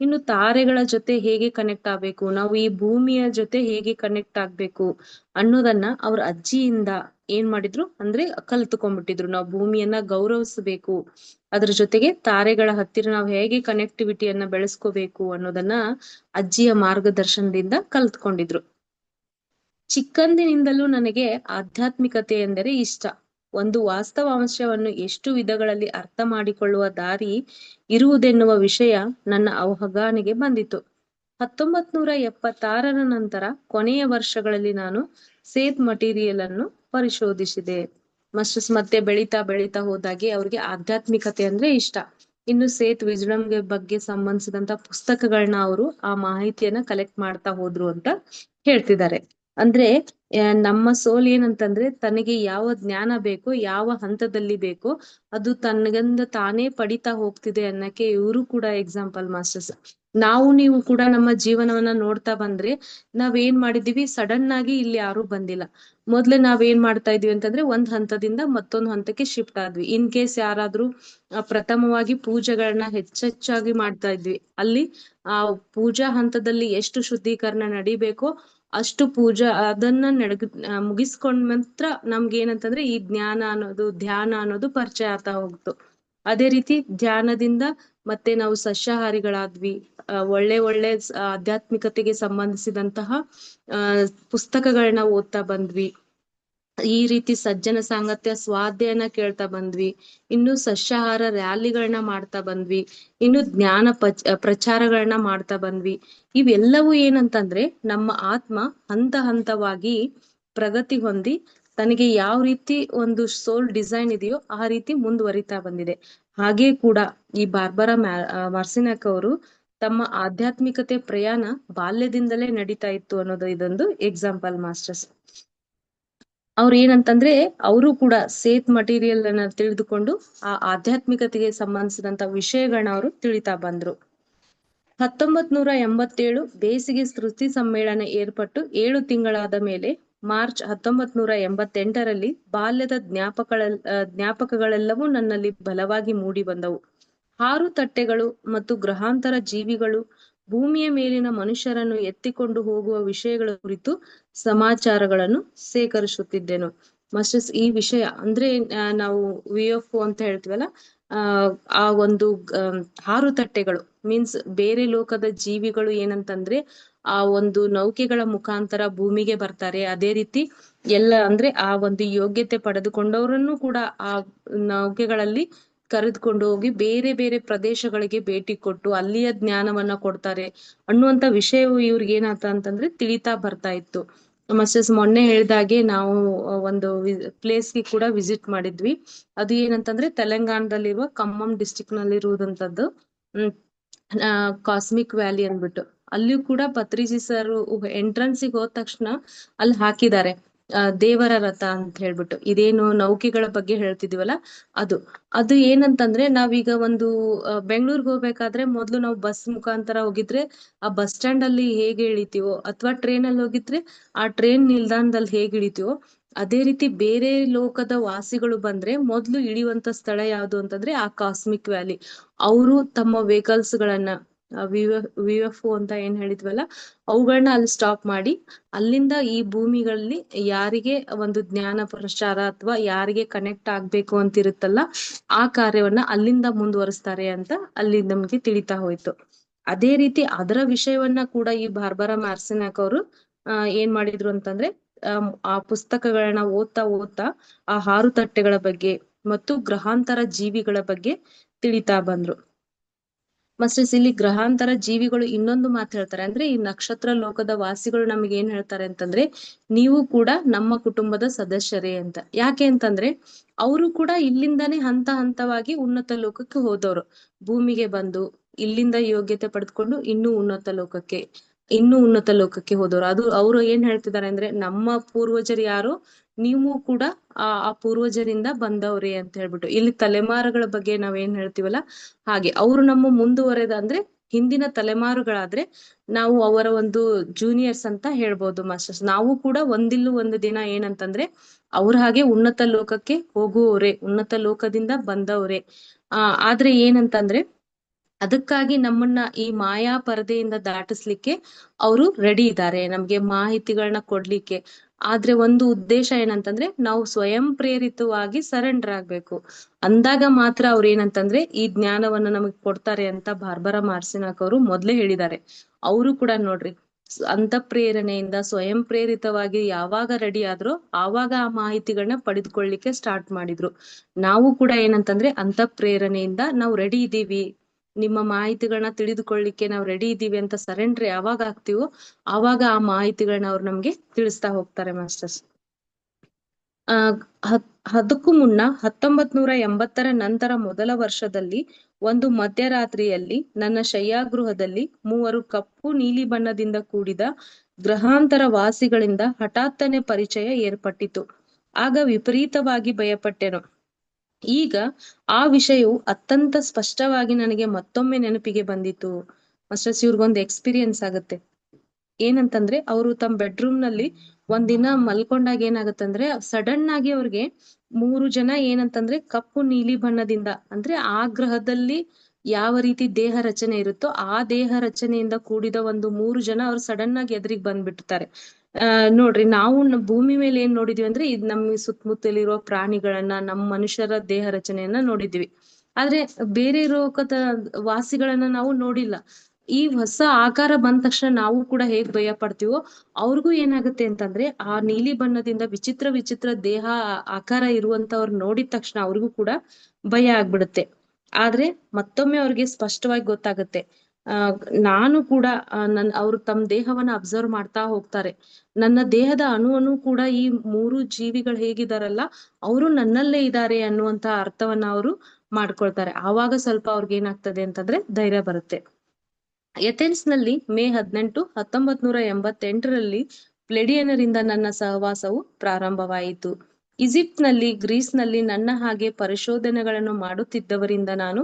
ಇನ್ನು ತಾರೆಗಳ ಜೊತೆ ಹೇಗೆ ಕನೆಕ್ಟ್ ಆಗ್ಬೇಕು, ನಾವು ಈ ಭೂಮಿಯ ಜೊತೆ ಹೇಗೆ ಕನೆಕ್ಟ್ ಆಗ್ಬೇಕು ಅನ್ನೋದನ್ನ ಅವ್ರ ಅಜ್ಜಿಯಿಂದ ಏನ್ ಮಾಡಿದ್ರು ಅಂದ್ರೆ ಕಲ್ತುಕೊಂಡ್ಬಿಟ್ಟಿದ್ರು. ನಾವು ಭೂಮಿಯನ್ನ ಗೌರವಿಸಬೇಕು, ಅದ್ರ ಜೊತೆಗೆ ತಾರೆಗಳ ಹತ್ತಿರ ನಾವು ಹೇಗೆ ಕನೆಕ್ಟಿವಿಟಿಯನ್ನ ಬೆಳೆಸ್ಕೋಬೇಕು ಅನ್ನೋದನ್ನ ಅಜ್ಜಿಯ ಮಾರ್ಗದರ್ಶನದಿಂದ ಕಲ್ತ್ಕೊಂಡಿದ್ರು. ಚಿಕ್ಕಂದಿನಿಂದಲೂ ನನಗೆ ಆಧ್ಯಾತ್ಮಿಕತೆ ಎಂದರೆ ಇಷ್ಟ. ಒಂದು ವಾಸ್ತವಾಂಶವನ್ನು ಎಷ್ಟು ವಿಧಗಳಲ್ಲಿ ಅರ್ಥ ಮಾಡಿಕೊಳ್ಳುವ ದಾರಿ ಇರುವುದೆನ್ನುವ ವಿಷಯ ನನ್ನ ಅವಗಾಹನೆಗೆ ಬಂದಿತು. 1976ರ ನಂತರ ಕೊನೆಯ ವರ್ಷಗಳಲ್ಲಿ ನಾನು ಸೇತ್ ಮಟೀರಿಯಲ್ ಅನ್ನು ಪರಿಶೋಧಿಸಿದೆ. ಮಾಸ್ಟರ್ಸ್ ಮತ್ತೆ ಬೆಳೀತಾ ಬೆಳೀತಾ ಹೋದಾಗೆ ಅವ್ರಿಗೆ ಆಧ್ಯಾತ್ಮಿಕತೆ ಅಂದ್ರೆ ಇಷ್ಟ. ಇನ್ನು ಸೇತ್ ವಿಜ್ಡಮ್ಗೆ ಬಗ್ಗೆ ಸಂಬಂಧಿಸಿದಂತ ಪುಸ್ತಕಗಳನ್ನ ಅವರು ಆ ಮಾಹಿತಿಯನ್ನ ಕಲೆಕ್ಟ್ ಮಾಡ್ತಾ ಹೋದ್ರು ಅಂತ ಹೇಳ್ತಿದ್ದಾರೆ. ಅಂದ್ರೆ ನಮ್ಮ ಸೋಲ್ ಏನಂತಂದ್ರೆ ತನಗೆ ಯಾವ ಜ್ಞಾನ ಬೇಕೋ, ಯಾವ ಹಂತದಲ್ಲಿ ಬೇಕೋ ಅದು ತನ್ನಗಂದ ತಾನೇ ಪಡಿತಾ ಹೋಗ್ತಿದೆ ಅನ್ನಕ್ಕೆ ಇವರು ಕೂಡ ಎಕ್ಸಾಂಪಲ್ ಮಾಸ್ಟರ್ಸ್. ನಾವು ನೀವು ಕೂಡ ನಮ್ಮ ಜೀವನವನ್ನ ನೋಡ್ತಾ ಬಂದ್ರೆ ನಾವೇನ್ ಮಾಡಿದೀವಿ, ಸಡನ್ ಆಗಿ ಇಲ್ಲಿ ಯಾರು ಬಂದಿಲ್ಲ. ಮೊದ್ಲು ನಾವೇನ್ ಮಾಡ್ತಾ ಇದೀವಿ ಅಂತಂದ್ರೆ ಒಂದ್ ಹಂತದಿಂದ ಮತ್ತೊಂದು ಹಂತಕ್ಕೆ ಶಿಫ್ಟ್ ಆದ್ವಿ. ಇನ್ ಕೇಸ್ ಯಾರಾದ್ರೂ ಪ್ರಥಮವಾಗಿ ಪೂಜೆಗಳನ್ನ ಹೆಚ್ಚೆಚ್ಚಾಗಿ ಮಾಡ್ತಾ ಇದ್ವಿ, ಅಲ್ಲಿ ಆ ಪೂಜಾ ಹಂತದಲ್ಲಿ ಎಷ್ಟು ಶುದ್ಧೀಕರಣ ನಡಿಬೇಕೋ ಅಷ್ಟು ಪೂಜಾ ಅದನ್ನ ಮುಗಿಸ್ಕೊಂಡ್ ಮಾತ್ರ ನಮ್ಗೆ ಏನಂತಂದ್ರೆ ಈ ಜ್ಞಾನ ಅನ್ನೋದು, ಧ್ಯಾನ ಅನ್ನೋದು ಪರಿಚಯ ಆಗ್ತಾ ಹೋಗ್ತು. ಅದೇ ರೀತಿ ಧ್ಯಾನದಿಂದ ಮತ್ತೆ ನಾವು ಸಸ್ಯಾಹಾರಿಗಳಾದ್ವಿ. ಒಳ್ಳೆ ಒಳ್ಳೆ ಆಧ್ಯಾತ್ಮಿಕತೆಗೆ ಸಂಬಂಧಿಸಿದಂತಹ ಪುಸ್ತಕಗಳನ್ನ ಓದ್ತಾ ಬಂದ್ವಿ. ಈ ರೀತಿ ಸಜ್ಜನ ಸಾಂಗತ್ಯ ಸ್ವಾಧ್ಯಾಯನ ಕೇಳ್ತಾ ಬಂದ್ವಿ. ಇನ್ನು ಸಸ್ಯಾಹಾರ ರ್ಯಾಲಿಗಳನ್ನ ಮಾಡ್ತಾ ಬಂದ್ವಿ. ಇನ್ನು ಜ್ಞಾನ ಪ್ರಚಾರಗಳನ್ನ ಮಾಡ್ತಾ ಬಂದ್ವಿ. ಇವೆಲ್ಲವೂ ಏನಂತಂದ್ರೆ ನಮ್ಮ ಆತ್ಮ ಹಂತ ಹಂತವಾಗಿ ಪ್ರಗತಿ ಹೊಂದಿ ತನಗೆ ಯಾವ ರೀತಿ ಒಂದು ಸೋಲ್ ಡಿಸೈನ್ ಇದೆಯೋ ಆ ರೀತಿ ಮುಂದುವರಿತಾ ಬಂದಿದೆ. ಹಾಗೆ ಕೂಡ ಈ ಬಾರ್ಬರಾ ಮಾರ್ಸಿನಾಕ್ ಅವರು ತಮ್ಮ ಆಧ್ಯಾತ್ಮಿಕತೆ ಪ್ರಯಾಣ ಬಾಲ್ಯದಿಂದಲೇ ನಡೀತಾ ಇತ್ತು ಅನ್ನೋದು ಇದೊಂದು ಎಕ್ಸಾಂಪಲ್ ಮಾಸ್ಟರ್ಸ್. ಅವ್ರು ಏನಂತಂದ್ರೆ ಅವರು ಕೂಡ ಸೇತ್ ಮಟೀರಿಯಲ್ ಅನ್ನ ತಿಳಿದುಕೊಂಡು ಆ ಆಧ್ಯಾತ್ಮಿಕತೆಗೆ ಸಂಬಂಧಿಸಿದಂತ ವಿಷಯಗಳನ್ನ ಅವರು ತಿಳಿತಾ ಬಂದ್ರು. 1987 ಬೇಸಿಗೆ ಸ್ತುತಿ ಸಮ್ಮೇಳನ ಏರ್ಪಟ್ಟು 7 ತಿಂಗಳಾದ ಮೇಲೆ ಮಾರ್ಚ್ 1988ರಲ್ಲಿ ಬಾಲ್ಯದ ಜ್ಞಾಪಕಗಳೆಲ್ಲವೂ ನನ್ನಲ್ಲಿ ಬಲವಾಗಿ ಮೂಡಿ ಬಂದವು. ಹಾರು ತಟ್ಟೆಗಳು ಮತ್ತು ಗ್ರಹಾಂತರ ಜೀವಿಗಳು, ಭೂಮಿಯ ಮೇಲಿನ ಮನುಷ್ಯರನ್ನು ಎತ್ತಿಕೊಂಡು ಹೋಗುವ ವಿಷಯಗಳ ಕುರಿತು ಸಮಾಚಾರಗಳನ್ನು ಸೇಕರಿಸುತ್ತಿದ್ದೆನು. ಮಾಸ್ಟರ್ಸ್, ಈ ವಿಷಯ ಅಂದ್ರೆ ನಾವು UFO ಅಂತ ಹೇಳ್ತೀವಲ್ಲ, ಆ ಒಂದು ಹಾರು ತಟ್ಟೆಗಳು ಮೀನ್ಸ್ ಬೇರೆ ಲೋಕದ ಜೀವಿಗಳು ಏನಂತಂದ್ರೆ ಆ ಒಂದು ನೌಕೆಗಳ ಮುಖಾಂತರ ಭೂಮಿಗೆ ಬರ್ತಾರೆ. ಅದೇ ರೀತಿ ಎಲ್ಲ ಅಂದ್ರೆ ಆ ಒಂದು ಯೋಗ್ಯತೆ ಪಡೆದುಕೊಂಡವರನ್ನು ಕೂಡ ಆ ನೌಕೆಗಳಲ್ಲಿ ಕರೆದುಕೊಂಡು ಹೋಗಿ ಬೇರೆ ಬೇರೆ ಪ್ರದೇಶಗಳಿಗೆ ಭೇಟಿ ಕೊಟ್ಟು ಅಲ್ಲಿಯ ಜ್ಞಾನವನ್ನ ಕೊಡ್ತಾರೆ ಅನ್ನುವಂತ ವಿಷಯವು ಇವ್ರಿಗೆ ಏನಾತ ಅಂತಂದ್ರೆ ತಿಳಿತಾ ಬರ್ತಾ ಇತ್ತು. ಮಾಸ್ಟರ್ಸ್, ಮೊನ್ನೆ ಹೇಳ್ದಾಗೆ ನಾವು ಒಂದು ಪ್ಲೇಸ್ಗೆ ಕೂಡ ವಿಸಿಟ್ ಮಾಡಿದ್ವಿ. ಅದು ಏನಂತಂದ್ರೆ ತೆಲಂಗಾಣದಲ್ಲಿರುವ ಖಮ್ಮಂ ಡಿಸ್ಟಿಕ್ ನಲ್ಲಿ ಇರುವುದಂತದ್ದು ಕಾಸ್ಮಿಕ್ ವ್ಯಾಲಿ ಅಂದ್ಬಿಟ್ಟು. ಅಲ್ಲಿಯೂ ಕೂಡ ಪತ್ರಿಜಿ ಸರ್ ಎಂಟ್ರನ್ಸಿಗೆ ಹೋದ ತಕ್ಷಣ ಅಲ್ಲಿ ಹಾಕಿದ್ದಾರೆ ದೇವರ ರಥ ಅಂತ ಹೇಳ್ಬಿಟ್ಟು. ಇದೇನು ನೌಕೆಗಳ ಬಗ್ಗೆ ಹೇಳ್ತಿದೀವಲ್ಲ ಅದು ಅದು ಏನಂತಂದ್ರೆ ನಾವೀಗ ಒಂದು ಬೆಂಗಳೂರಿಗೆ ಹೋಗ್ಬೇಕಾದ್ರೆ ಮೊದ್ಲು ನಾವು ಬಸ್ ಮುಖಾಂತರ ಹೋಗಿದ್ರೆ ಆ ಬಸ್ ಸ್ಟ್ಯಾಂಡ್ ಅಲ್ಲಿ ಹೇಗೆ ಇಳಿತೀವೋ ಅಥವಾ ಟ್ರೈನ್ ಅಲ್ಲಿ ಹೋಗಿದ್ರೆ ಆ ಟ್ರೈನ್ ನಿಲ್ದಾಣದಲ್ಲಿ ಹೇಗೆ ಇಳಿತೀವೋ ಅದೇ ರೀತಿ ಬೇರೆ ಲೋಕದ ವಾಸಿಗಳು ಬಂದ್ರೆ ಮೊದ್ಲು ಇಳಿಯುವಂತ ಸ್ಥಳ ಯಾವ್ದು ಅಂತಂದ್ರೆ ಆ ಕಾಸ್ಮಿಕ್ ವ್ಯಾಲಿ. ಅವರು ತಮ್ಮ ವೆಹಿಕಲ್ಸ್ ಗಳನ್ನ UFO ಅಂತ ಏನ್ ಹೇಳಿದ್ವಲ್ಲ ಅವುಗಳನ್ನ ಅಲ್ಲಿ ಸ್ಟಾಪ್ ಮಾಡಿ ಅಲ್ಲಿಂದ ಈ ಭೂಮಿಗಳಲ್ಲಿ ಯಾರಿಗೆ ಒಂದು ಜ್ಞಾನ ಪ್ರಚಾರ ಅಥವಾ ಯಾರಿಗೆ ಕನೆಕ್ಟ್ ಆಗ್ಬೇಕು ಅಂತಿರುತ್ತಲ್ಲ ಆ ಕಾರ್ಯವನ್ನ ಅಲ್ಲಿಂದ ಮುಂದುವರಿಸ್ತಾರೆ ಅಂತ ಅಲ್ಲಿ ನಮ್ಗೆ ತಿಳಿತಾ ಹೋಯ್ತು. ಅದೇ ರೀತಿ ಅದರ ವಿಷಯವನ್ನ ಕೂಡ ಈ ಬಾರ್ಬರಾ ಮಾರ್ಸಿನಾಕ್ ಅವರು ಏನ್ ಮಾಡಿದ್ರು ಅಂತಂದ್ರೆ ಆ ಪುಸ್ತಕಗಳನ್ನ ಓದ್ತಾ ಆ ಹಾರು ತಟ್ಟೆಗಳ ಬಗ್ಗೆ ಮತ್ತು ಗ್ರಹಾಂತರ ಜೀವಿಗಳ ಬಗ್ಗೆ ತಿಳಿತಾ ಬಂದ್ರು. ಮಾಸ್ಟರ್ಸ್, ಇಲ್ಲಿ ಗ್ರಹಾಂತರ ಜೀವಿಗಳು ಇನ್ನೊಂದು ಮಾತು ಹೇಳ್ತಾರೆ. ಅಂದ್ರೆ ಈ ನಕ್ಷತ್ರ ಲೋಕದ ವಾಸಿಗಳು ನಮಗೆ ಏನ್ ಹೇಳ್ತಾರೆ ಅಂತಂದ್ರೆ ನೀವು ಕೂಡ ನಮ್ಮ ಕುಟುಂಬದ ಸದಸ್ಯರೇ ಅಂತ. ಯಾಕೆ ಅಂತಂದ್ರೆ ಅವರು ಕೂಡ ಇಲ್ಲಿಂದಾನೇ ಹಂತ ಹಂತವಾಗಿ ಉನ್ನತ ಲೋಕಕ್ಕೆ ಹೋದವರು. ಭೂಮಿಗೆ ಬಂದು ಇಲ್ಲಿಂದ ಯೋಗ್ಯತೆ ಪಡೆದುಕೊಂಡು ಇನ್ನೂ ಉನ್ನತ ಲೋಕಕ್ಕೆ ಹೋದವರು. ಅದು ಅವರು ಏನ್ ಹೇಳ್ತಿದ್ದಾರೆ ಅಂದ್ರೆ ನಮ್ಮ ಪೂರ್ವಜರು ಯಾರು, ನೀವು ಕೂಡ ಆ ಪೂರ್ವಜರಿಂದ ಬಂದವ್ರೆ ಅಂತ ಹೇಳ್ಬಿಟ್ಟು. ಇಲ್ಲಿ ತಲೆಮಾರುಗಳ ಬಗ್ಗೆ ನಾವೇನ್ ಹೇಳ್ತೀವಲ್ಲ ಹಾಗೆ ಅವರು ನಮ್ಮ ಮುಂದುವರೆದ ಅಂದ್ರೆ ಹಿಂದಿನ ತಲೆಮಾರುಗಳಾದ್ರೆ ನಾವು ಅವರ ಒಂದು ಜೂನಿಯರ್ಸ್ ಅಂತ ಹೇಳ್ಬೋದು ಮಾಸ್ಟರ್ಸ್. ನಾವು ಕೂಡ ಒಂದಿಲ್ಲೂ ಒಂದು ದಿನ ಏನಂತಂದ್ರೆ ಅವ್ರ ಹಾಗೆ ಉನ್ನತ ಲೋಕಕ್ಕೆ ಹೋಗುವವ್ರೆ, ಉನ್ನತ ಲೋಕದಿಂದ ಬಂದವ್ರೆ. ಆದ್ರೆ ಏನಂತಂದ್ರೆ ಅದಕ್ಕಾಗಿ ನಮ್ಮನ್ನ ಈ ಮಾಯಾ ಪರದೆಯಿಂದ ದಾಟಿಸ್ಲಿಕ್ಕೆ ಅವರು ರೆಡಿ ಇದ್ದಾರೆ, ನಮ್ಗೆ ಮಾಹಿತಿಗಳನ್ನ ಕೊಡ್ಲಿಕ್ಕೆ. ಆದ್ರೆ ಒಂದು ಉದ್ದೇಶ ಏನಂತಂದ್ರೆ ನಾವು ಸ್ವಯಂ ಪ್ರೇರಿತವಾಗಿ ಸರೆಂಡರ್ ಆಗ್ಬೇಕು. ಅಂದಾಗ ಮಾತ್ರ ಅವ್ರು ಏನಂತಂದ್ರೆ ಈ ಜ್ಞಾನವನ್ನ ನಮಗ್ ಕೊಡ್ತಾರೆ ಅಂತ ಬಾರ್ಬರಾ ಮಾರ್ಸಿನಾಕ್ ಅವರು ಮೊದ್ಲೇ ಹೇಳಿದ್ದಾರೆ. ಅವರು ಕೂಡ ನೋಡ್ರಿ ಅಂತ ಪ್ರೇರಣೆಯಿಂದ ಸ್ವಯಂ ಪ್ರೇರಿತವಾಗಿ ಯಾವಾಗ ರೆಡಿ ಆದ್ರೋ ಆವಾಗ ಆ ಮಾಹಿತಿಗಳನ್ನ ಪಡೆದುಕೊಳ್ಳಿಕ್ಕೆ ಸ್ಟಾರ್ಟ್ ಮಾಡಿದ್ರು. ನಾವು ಕೂಡ ಏನಂತಂದ್ರೆ ಅಂತ ಪ್ರೇರಣೆಯಿಂದ ನಾವು ರೆಡಿ ಇದೀವಿ, ನಿಮ್ಮ ಮಾಹಿತಿಗಳನ್ನ ತಿಳಿದುಕೊಳ್ಳಿಕ್ಕೆ ನಾವು ರೆಡಿ ಇದೀವಿ ಅಂತ ಸರೆಂಡರ್ ಯಾವಾಗ ಆಗ್ತೀವೋ ಆವಾಗ ಆ ಮಾಹಿತಿಗಳನ್ನ ಅವ್ರು ನಮ್ಗೆ ತಿಳಿಸ್ತಾ ಹೋಗ್ತಾರೆ ಮಾಸ್ಟರ್ಸ್. ಅದಕ್ಕೂ ಮುನ್ನ 1980ರ ನಂತರ ಮೊದಲ ವರ್ಷದಲ್ಲಿ ಒಂದು ಮಧ್ಯರಾತ್ರಿಯಲ್ಲಿ ನನ್ನ ಶಯ್ಯಾಗೃಹದಲ್ಲಿ 3 ಕಪ್ಪು ನೀಲಿ ಬಣ್ಣದಿಂದ ಕೂಡಿದ ಗ್ರಹಾಂತರ ವಾಸಿಗಳಿಂದ ಹಠಾತ್ತನೆ ಪರಿಚಯ ಏರ್ಪಟ್ಟಿತು. ಆಗ ವಿಪರೀತವಾಗಿ ಭಯಪಟ್ಟೆನು. ಈಗ ಆ ವಿಷಯವು ಅತ್ಯಂತ ಸ್ಪಷ್ಟವಾಗಿ ನನಗೆ ಮತ್ತೊಮ್ಮೆ ನೆನಪಿಗೆ ಬಂದಿತು. ಮಾಸ್ಟರ್ಸ್, ಇವ್ರಿಗೊಂದು ಎಕ್ಸ್ಪೀರಿಯನ್ಸ್ ಆಗುತ್ತೆ. ಏನಂತಂದ್ರೆ ಅವರು ತಮ್ಮ ಬೆಡ್ರೂಮ್ ನಲ್ಲಿ ಒಂದಿನ ಮಲ್ಕೊಂಡಾಗ ಏನಾಗತ್ತಂದ್ರೆ ಸಡನ್ ಆಗಿ ಅವ್ರಿಗೆ 3 ಜನ ಏನಂತಂದ್ರೆ ಕಪ್ಪು ನೀಲಿ ಬಣ್ಣದಿಂದ, ಅಂದ್ರೆ ಆ ಗ್ರಹದಲ್ಲಿ ಯಾವ ರೀತಿ ದೇಹ ರಚನೆ ಇರುತ್ತೋ ಆ ದೇಹ ರಚನೆಯಿಂದ ಕೂಡಿದ ಒಂದು 3 ಜನ ಅವ್ರು ಸಡನ್ ಆಗಿ ಎದುರಿಗೆ ಬಂದ್ಬಿಡ್ತಾರೆ. ನೋಡ್ರಿ, ನಾವು ಭೂಮಿ ಮೇಲೆ ಏನ್ ನೋಡಿದ್ವಿ ಅಂದ್ರೆ ಇದ್ ನಮ್ಮ ಸುತ್ತಮುತ್ತಲಿರುವ ಪ್ರಾಣಿಗಳನ್ನ, ನಮ್ಮ ಮನುಷ್ಯರ ದೇಹ ರಚನೆಯನ್ನ ನೋಡಿದ್ವಿ. ಆದ್ರೆ ಬೇರೆ ಲೋಕದ ವಾಸಿಗಳನ್ನ ನಾವು ನೋಡಿಲ್ಲ. ಈ ಹೊಸ ಆಕಾರ ಬಂದ ತಕ್ಷಣ ನಾವು ಕೂಡ ಹೇಗ್ ಭಯ ಪಡ್ತೀವೋ ಅವ್ರಿಗೂ ಏನಾಗುತ್ತೆ ಅಂತಂದ್ರೆ ಆ ನೀಲಿ ಬಣ್ಣದಿಂದ ವಿಚಿತ್ರ ವಿಚಿತ್ರ ದೇಹ ಆಕಾರ ಇರುವಂತವ್ರು ನೋಡಿದ ತಕ್ಷಣ ಅವ್ರಿಗೂ ಕೂಡ ಭಯ ಆಗ್ಬಿಡುತ್ತೆ. ಆದ್ರೆ ಮತ್ತೊಮ್ಮೆ ಅವ್ರಿಗೆ ಸ್ಪಷ್ಟವಾಗಿ ಗೊತ್ತಾಗುತ್ತೆ. ಆ ನಾನು ಕೂಡ ಅವ್ರು ತಮ್ಮ ದೇಹವನ್ನ ಅಬ್ಸರ್ವ್ ಮಾಡ್ತಾ ಹೋಗ್ತಾರೆ. ನನ್ನ ದೇಹದ ಅಣು ಕೂಡ ಈ ಮೂರು ಜೀವಿಗಳು ಹೇಗಿದಾರಲ್ಲ ಅವರು ನನ್ನಲ್ಲೇ ಇದ್ದಾರೆ ಅನ್ನುವಂತ ಅರ್ಥವನ್ನ ಅವರು ಮಾಡ್ಕೊಳ್ತಾರೆ. ಆವಾಗ ಸ್ವಲ್ಪ ಅವ್ರಿಗೆ ಏನಾಗ್ತದೆ ಅಂತಂದ್ರೆ ಧೈರ್ಯ ಬರುತ್ತೆ. ಏಥೆನ್ಸ್ ನಲ್ಲಿ ಮೇ 18, 1988ರಲ್ಲಿ ಪ್ಲೆಡಿಯನರಿಂದ ನನ್ನ ಸಹವಾಸವು ಪ್ರಾರಂಭವಾಯಿತು. ಈಜಿಪ್ಟ್ ನಲ್ಲಿ, ಗ್ರೀಸ್ ನಲ್ಲಿ ನನ್ನ ಹಾಗೆ ಪರಿಶೋಧನೆಗಳನ್ನು ಮಾಡುತ್ತಿದ್ದವರಿಂದ ನಾನು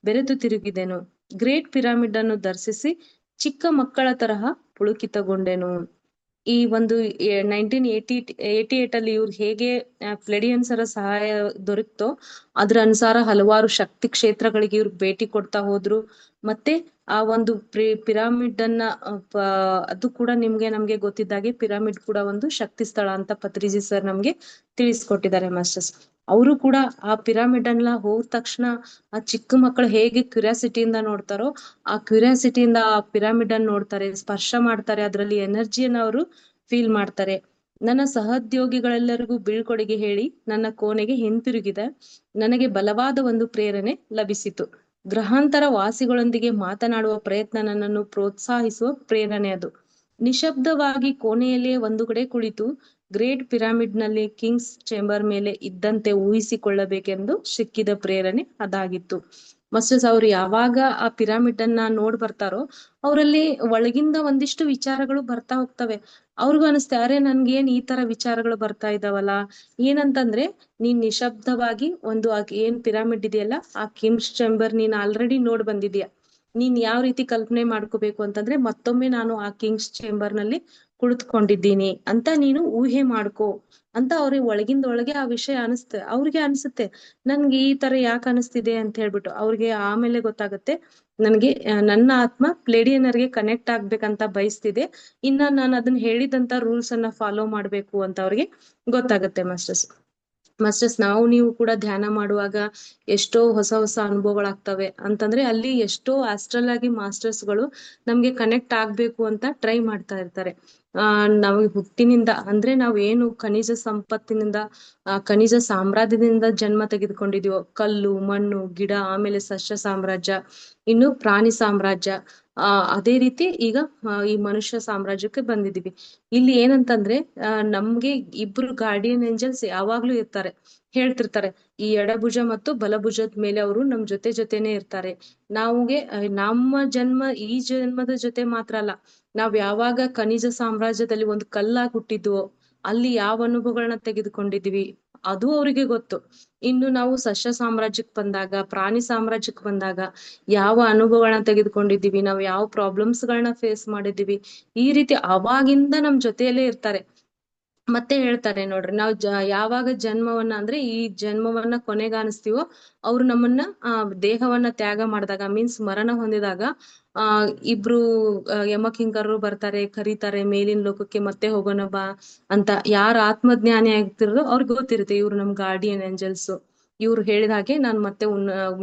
ಬೆರೆತು ತಿರುಗಿದೆನು. ಗ್ರೇಟ್ ಪಿರಮಿಡ್ ಅನ್ನು ದರ್ಶಿಸಿ ಚಿಕ್ಕ ಮಕ್ಕಳ ತರಹ ಪುಳುಕಿತಗೊಂಡೆನು. ಈ ಒಂದು 1988 ಅಲ್ಲಿ ಇವ್ರು ಹೇಗೆ ಪ್ಲೆಡಿಯನ್ಸರ ಸಹಾಯ ದೊರಕ್ತೋ ಅದ್ರ ಅನುಸಾರ ಹಲವಾರು ಶಕ್ತಿ ಕ್ಷೇತ್ರಗಳಿಗೆ ಇವ್ರು ಭೇಟಿ ಕೊಡ್ತಾ ಹೋದ್ರು. ಮತ್ತೆ ಆ ಒಂದು ಪಿರಾಮಿಡ್ ಅನ್ನ ಅದು ಕೂಡ ನಮ್ಗೆ ಗೊತ್ತಿದ್ದಾಗೆ ಪಿರಾಮಿಡ್ ಕೂಡ ಒಂದು ಶಕ್ತಿ ಸ್ಥಳ ಅಂತ ಪತ್ರಿಜಿ ಸರ್ ನಮ್ಗೆ ತಿಳಿಸ್ಕೊಟ್ಟಿದ್ದಾರೆ ಮಾಸ್ಟರ್ಸ್. ಅವರು ಕೂಡ ಆ ಪಿರಾಮಿಡ್ ಅನ್ನ ಹೋದ ತಕ್ಷಣ ಆ ಚಿಕ್ಕ ಮಕ್ಕಳು ಹೇಗೆ ಕ್ಯೂರಿಯಾಸಿಟಿಯಿಂದ ನೋಡ್ತಾರೋ ಆ ಕ್ಯೂರಿಯಾಸಿಟಿಯಿಂದ ಆ ಪಿರಾಮಿಡ್ ಅನ್ನ ನೋಡ್ತಾರೆ, ಸ್ಪರ್ಶ ಮಾಡ್ತಾರೆ, ಅದರಲ್ಲಿ ಎನರ್ಜಿಯನ್ನ ಅವರು ಫೀಲ್ ಮಾಡ್ತಾರೆ. ನನ್ನ ಸಹೋದ್ಯೋಗಿಗಳೆಲ್ಲರಿಗೂ ಬೀಳ್ಕೊಡುಗೆ ಹೇಳಿ ನನ್ನ ಕೋಣೆಗೆ ಹಿಂತಿರುಗಿದೆ. ನನಗೆ ಬಲವಾದ ಒಂದು ಪ್ರೇರಣೆ ಲಭಿಸಿತು. ಗ್ರಹಾಂತರ ವಾಸಿಗಳೊಂದಿಗೆ ಮಾತನಾಡುವ ಪ್ರಯತ್ನ ನನ್ನನ್ನು ಪ್ರೋತ್ಸಾಹಿಸುವ ಪ್ರೇರಣೆ ಅದು. ನಿಶಬ್ದವಾಗಿ ಕೋಣೆಯಲ್ಲಿಯೇ ಒಂದು ಕಡೆ ಕುಳಿತು ಗ್ರೇಟ್ ಪಿರಾಮಿಡ್ ನಲ್ಲಿ ಕಿಂಗ್ಸ್ ಚೇಂಬರ್ ಮೇಲೆ ಇದ್ದಂತೆ ಊಹಿಸಿಕೊಳ್ಳಬೇಕೆಂದು ಸಿಕ್ಕಿದ ಪ್ರೇರಣೆ ಅದಾಗಿತ್ತು. ಮಾಸ್ಟರ್ಸ್ ಅವ್ರು ಯಾವಾಗ ಆ ಪಿರಾಮಿಡ್ ಅನ್ನ ನೋಡ್ ಬರ್ತಾರೋ ಅವರಲ್ಲಿ ಒಳಗಿಂದ ಒಂದಿಷ್ಟು ವಿಚಾರಗಳು ಬರ್ತಾ ಹೋಗ್ತವೆ. ಅವ್ರಿಗೂ ಅನಿಸ್ತೆ, ಅರೆ ನನ್ಗೇನ್ ಈ ತರ ವಿಚಾರಗಳು ಬರ್ತಾ ಇದಾವಲ್ಲ. ಏನಂತಂದ್ರೆ ನೀನ್ ನಿಶಬ್ದವಾಗಿ ಒಂದು ಏನ್ ಪಿರಾಮಿಡ್ ಇದೆಯಲ್ಲ ಆ ಕಿಂಗ್ಸ್ ಚೇಂಬರ್ ನೀನ್ ಆಲ್ರೆಡಿ ನೋಡ್ ಬಂದಿದ್ಯಾ. ನೀನ್ ಯಾವ ರೀತಿ ಕಲ್ಪನೆ ಮಾಡ್ಕೋಬೇಕು ಅಂತಂದ್ರೆ ಮತ್ತೊಮ್ಮೆ ನಾನು ಆ ಕಿಂಗ್ಸ್ ಚೇಂಬರ್ ನಲ್ಲಿ ಕುಳಿತುಕೊಂಡಿದ್ದೀನಿ ಅಂತ ನೀನು ಊಹೆ ಮಾಡ್ಕೋ ಅಂತ ಅವ್ರಿಗೆ ಒಳಗಿಂದ ಒಳಗೆ ಆ ವಿಷಯ ಅವ್ರಿಗೆ ಅನ್ಸುತ್ತೆ ನನ್ಗೆ ಈ ತರ ಯಾಕೆ ಅನಿಸ್ತಿದೆ ಅಂತ ಹೇಳ್ಬಿಟ್ಟು. ಅವ್ರಿಗೆ ಆಮೇಲೆ ಗೊತ್ತಾಗುತ್ತೆ ನನ್ಗೆ ನನ್ನ ಆತ್ಮ ಪ್ಲೇಡಿಯನರ್ಗೆ ಕನೆಕ್ಟ್ ಆಗ್ಬೇಕಂತ ಬಯಸ್ತಿದೆ, ಇನ್ನ ನಾನು ಅದನ್ನ ಹೇಳಿದಂತ ರೂಲ್ಸ್ ಅನ್ನ ಫಾಲೋ ಮಾಡ್ಬೇಕು ಅಂತ ಅವ್ರಿಗೆ ಗೊತ್ತಾಗುತ್ತೆ ಮಾಸ್ಟರ್ಸ್. ಮಾಸ್ಟರ್ಸ್ ನಾವು ನೀವು ಕೂಡ ಧ್ಯಾನ ಮಾಡುವಾಗ ಎಷ್ಟೋ ಹೊಸ ಹೊಸ ಅನುಭವಗಳಾಗ್ತವೆ ಅಂತಂದ್ರೆ ಅಲ್ಲಿ ಎಷ್ಟೋ ಆಸ್ಟ್ರಲ್ ಆಗಿ ಮಾಸ್ಟರ್ಸ್ಗಳು ನಮ್ಗೆ ಕನೆಕ್ಟ್ ಆಗ್ಬೇಕು ಅಂತ ಟ್ರೈ ಮಾಡ್ತಾ ಇರ್ತಾರೆ. ನಾವು ಹುಟ್ಟಿನಿಂದ ಅಂದ್ರೆ ನಾವ್ ಏನು ಖನಿಜ ಸಂಪತ್ತಿನಿಂದ ಖನಿಜ ಸಾಮ್ರಾಜ್ಯದಿಂದ ಜನ್ಮ ತೆಗೆದುಕೊಂಡಿದೀವೋ, ಕಲ್ಲು, ಮಣ್ಣು, ಗಿಡ, ಆಮೇಲೆ ಸಸ್ಯ ಸಾಮ್ರಾಜ್ಯ, ಇನ್ನು ಪ್ರಾಣಿ ಸಾಮ್ರಾಜ್ಯ, ಅದೇ ರೀತಿ ಈಗ ಈ ಮನುಷ್ಯ ಸಾಮ್ರಾಜ್ಯಕ್ಕೆ ಬಂದಿದೀವಿ. ಇಲ್ಲಿ ಏನಂತಂದ್ರೆ ನಮ್ಗೆ ಇಬ್ರು ಗಾರ್ಡಿಯನ್ ಏಂಜಲ್ಸ್ ಯಾವಾಗ್ಲೂ ಇರ್ತಾರೆ. ಹೇಳ್ತಿರ್ತಾರೆ ಈ ಎಡಭುಜ ಮತ್ತು ಬಲಭುಜದ ಮೇಲೆ ಅವರು ನಮ್ ಜೊತೆನೆ ಇರ್ತಾರೆ. ನಮ್ಮ ಜನ್ಮ ಈ ಜನ್ಮದ ಜೊತೆ ಮಾತ್ರ ಅಲ್ಲ, ನಾವ್ ಯಾವಾಗ ಖನಿಜ ಸಾಮ್ರಾಜ್ಯದಲ್ಲಿ ಒಂದು ಕಲ್ಲಾಗಿ ಹುಟ್ಟಿದ್ವೋ ಅಲ್ಲಿ ಯಾವ ಅನುಭವಗಳನ್ನ ತೆಗೆದುಕೊಂಡಿದೀವಿ ಅದು ಅವರಿಗೆ ಗೊತ್ತು. ಇನ್ನು ನಾವು ಸಸ್ಯ ಸಾಮ್ರಾಜ್ಯಕ್ಕೆ ಬಂದಾಗ, ಪ್ರಾಣಿ ಸಾಮ್ರಾಜ್ಯಕ್ಕೆ ಬಂದಾಗ ಯಾವ ಅನುಭವಗಳನ್ನ ತೆಗೆದುಕೊಂಡಿದೀವಿ, ನಾವು ಯಾವ ಪ್ರಾಬ್ಲಮ್ಸ್ ಗಳನ್ನ ಫೇಸ್ ಮಾಡಿದೀವಿ, ಈ ರೀತಿ ಅವಾಗಿಂದ ನಮ್ ಜೊತೆಯಲ್ಲೇ ಇರ್ತಾರೆ. ಮತ್ತೆ ಹೇಳ್ತಾರೆ ನೋಡ್ರಿ, ನಾವು ಯಾವಾಗ ಜನ್ಮವನ್ನ ಅಂದ್ರೆ ಈ ಜನ್ಮವನ್ನ ಕೊನೆಗಾಣಿಸ್ತೀವೋ ಅವ್ರು ನಮ್ಮನ್ನ ದೇಹವನ್ನ ತ್ಯಾಗ ಮಾಡಿದಾಗ ಮೀನ್ಸ್ ಮರಣ ಹೊಂದಿದಾಗ ಇಬ್ರು ಯಮಕಿಂಕರರು ಬರ್ತಾರೆ, ಕರೀತಾರೆ ಮೇಲಿನ ಲೋಕಕ್ಕೆ ಮತ್ತೆ ಹೋಗೋಣ ಬಾ ಅಂತ. ಯಾರ ಆತ್ಮಜ್ಞಾನಿ ಆಗ್ತಿರೋ ಅವ್ರಿಗೆ ಗೊತ್ತಿರುತ್ತೆ ಇವ್ರು ನಮ್ ಗಾರ್ಡಿಯನ್ ಏಂಜಲ್ಸ್, ಇವ್ರು ಹೇಳಿದ ಹಾಗೆ ನಾನ್ ಮತ್ತೆ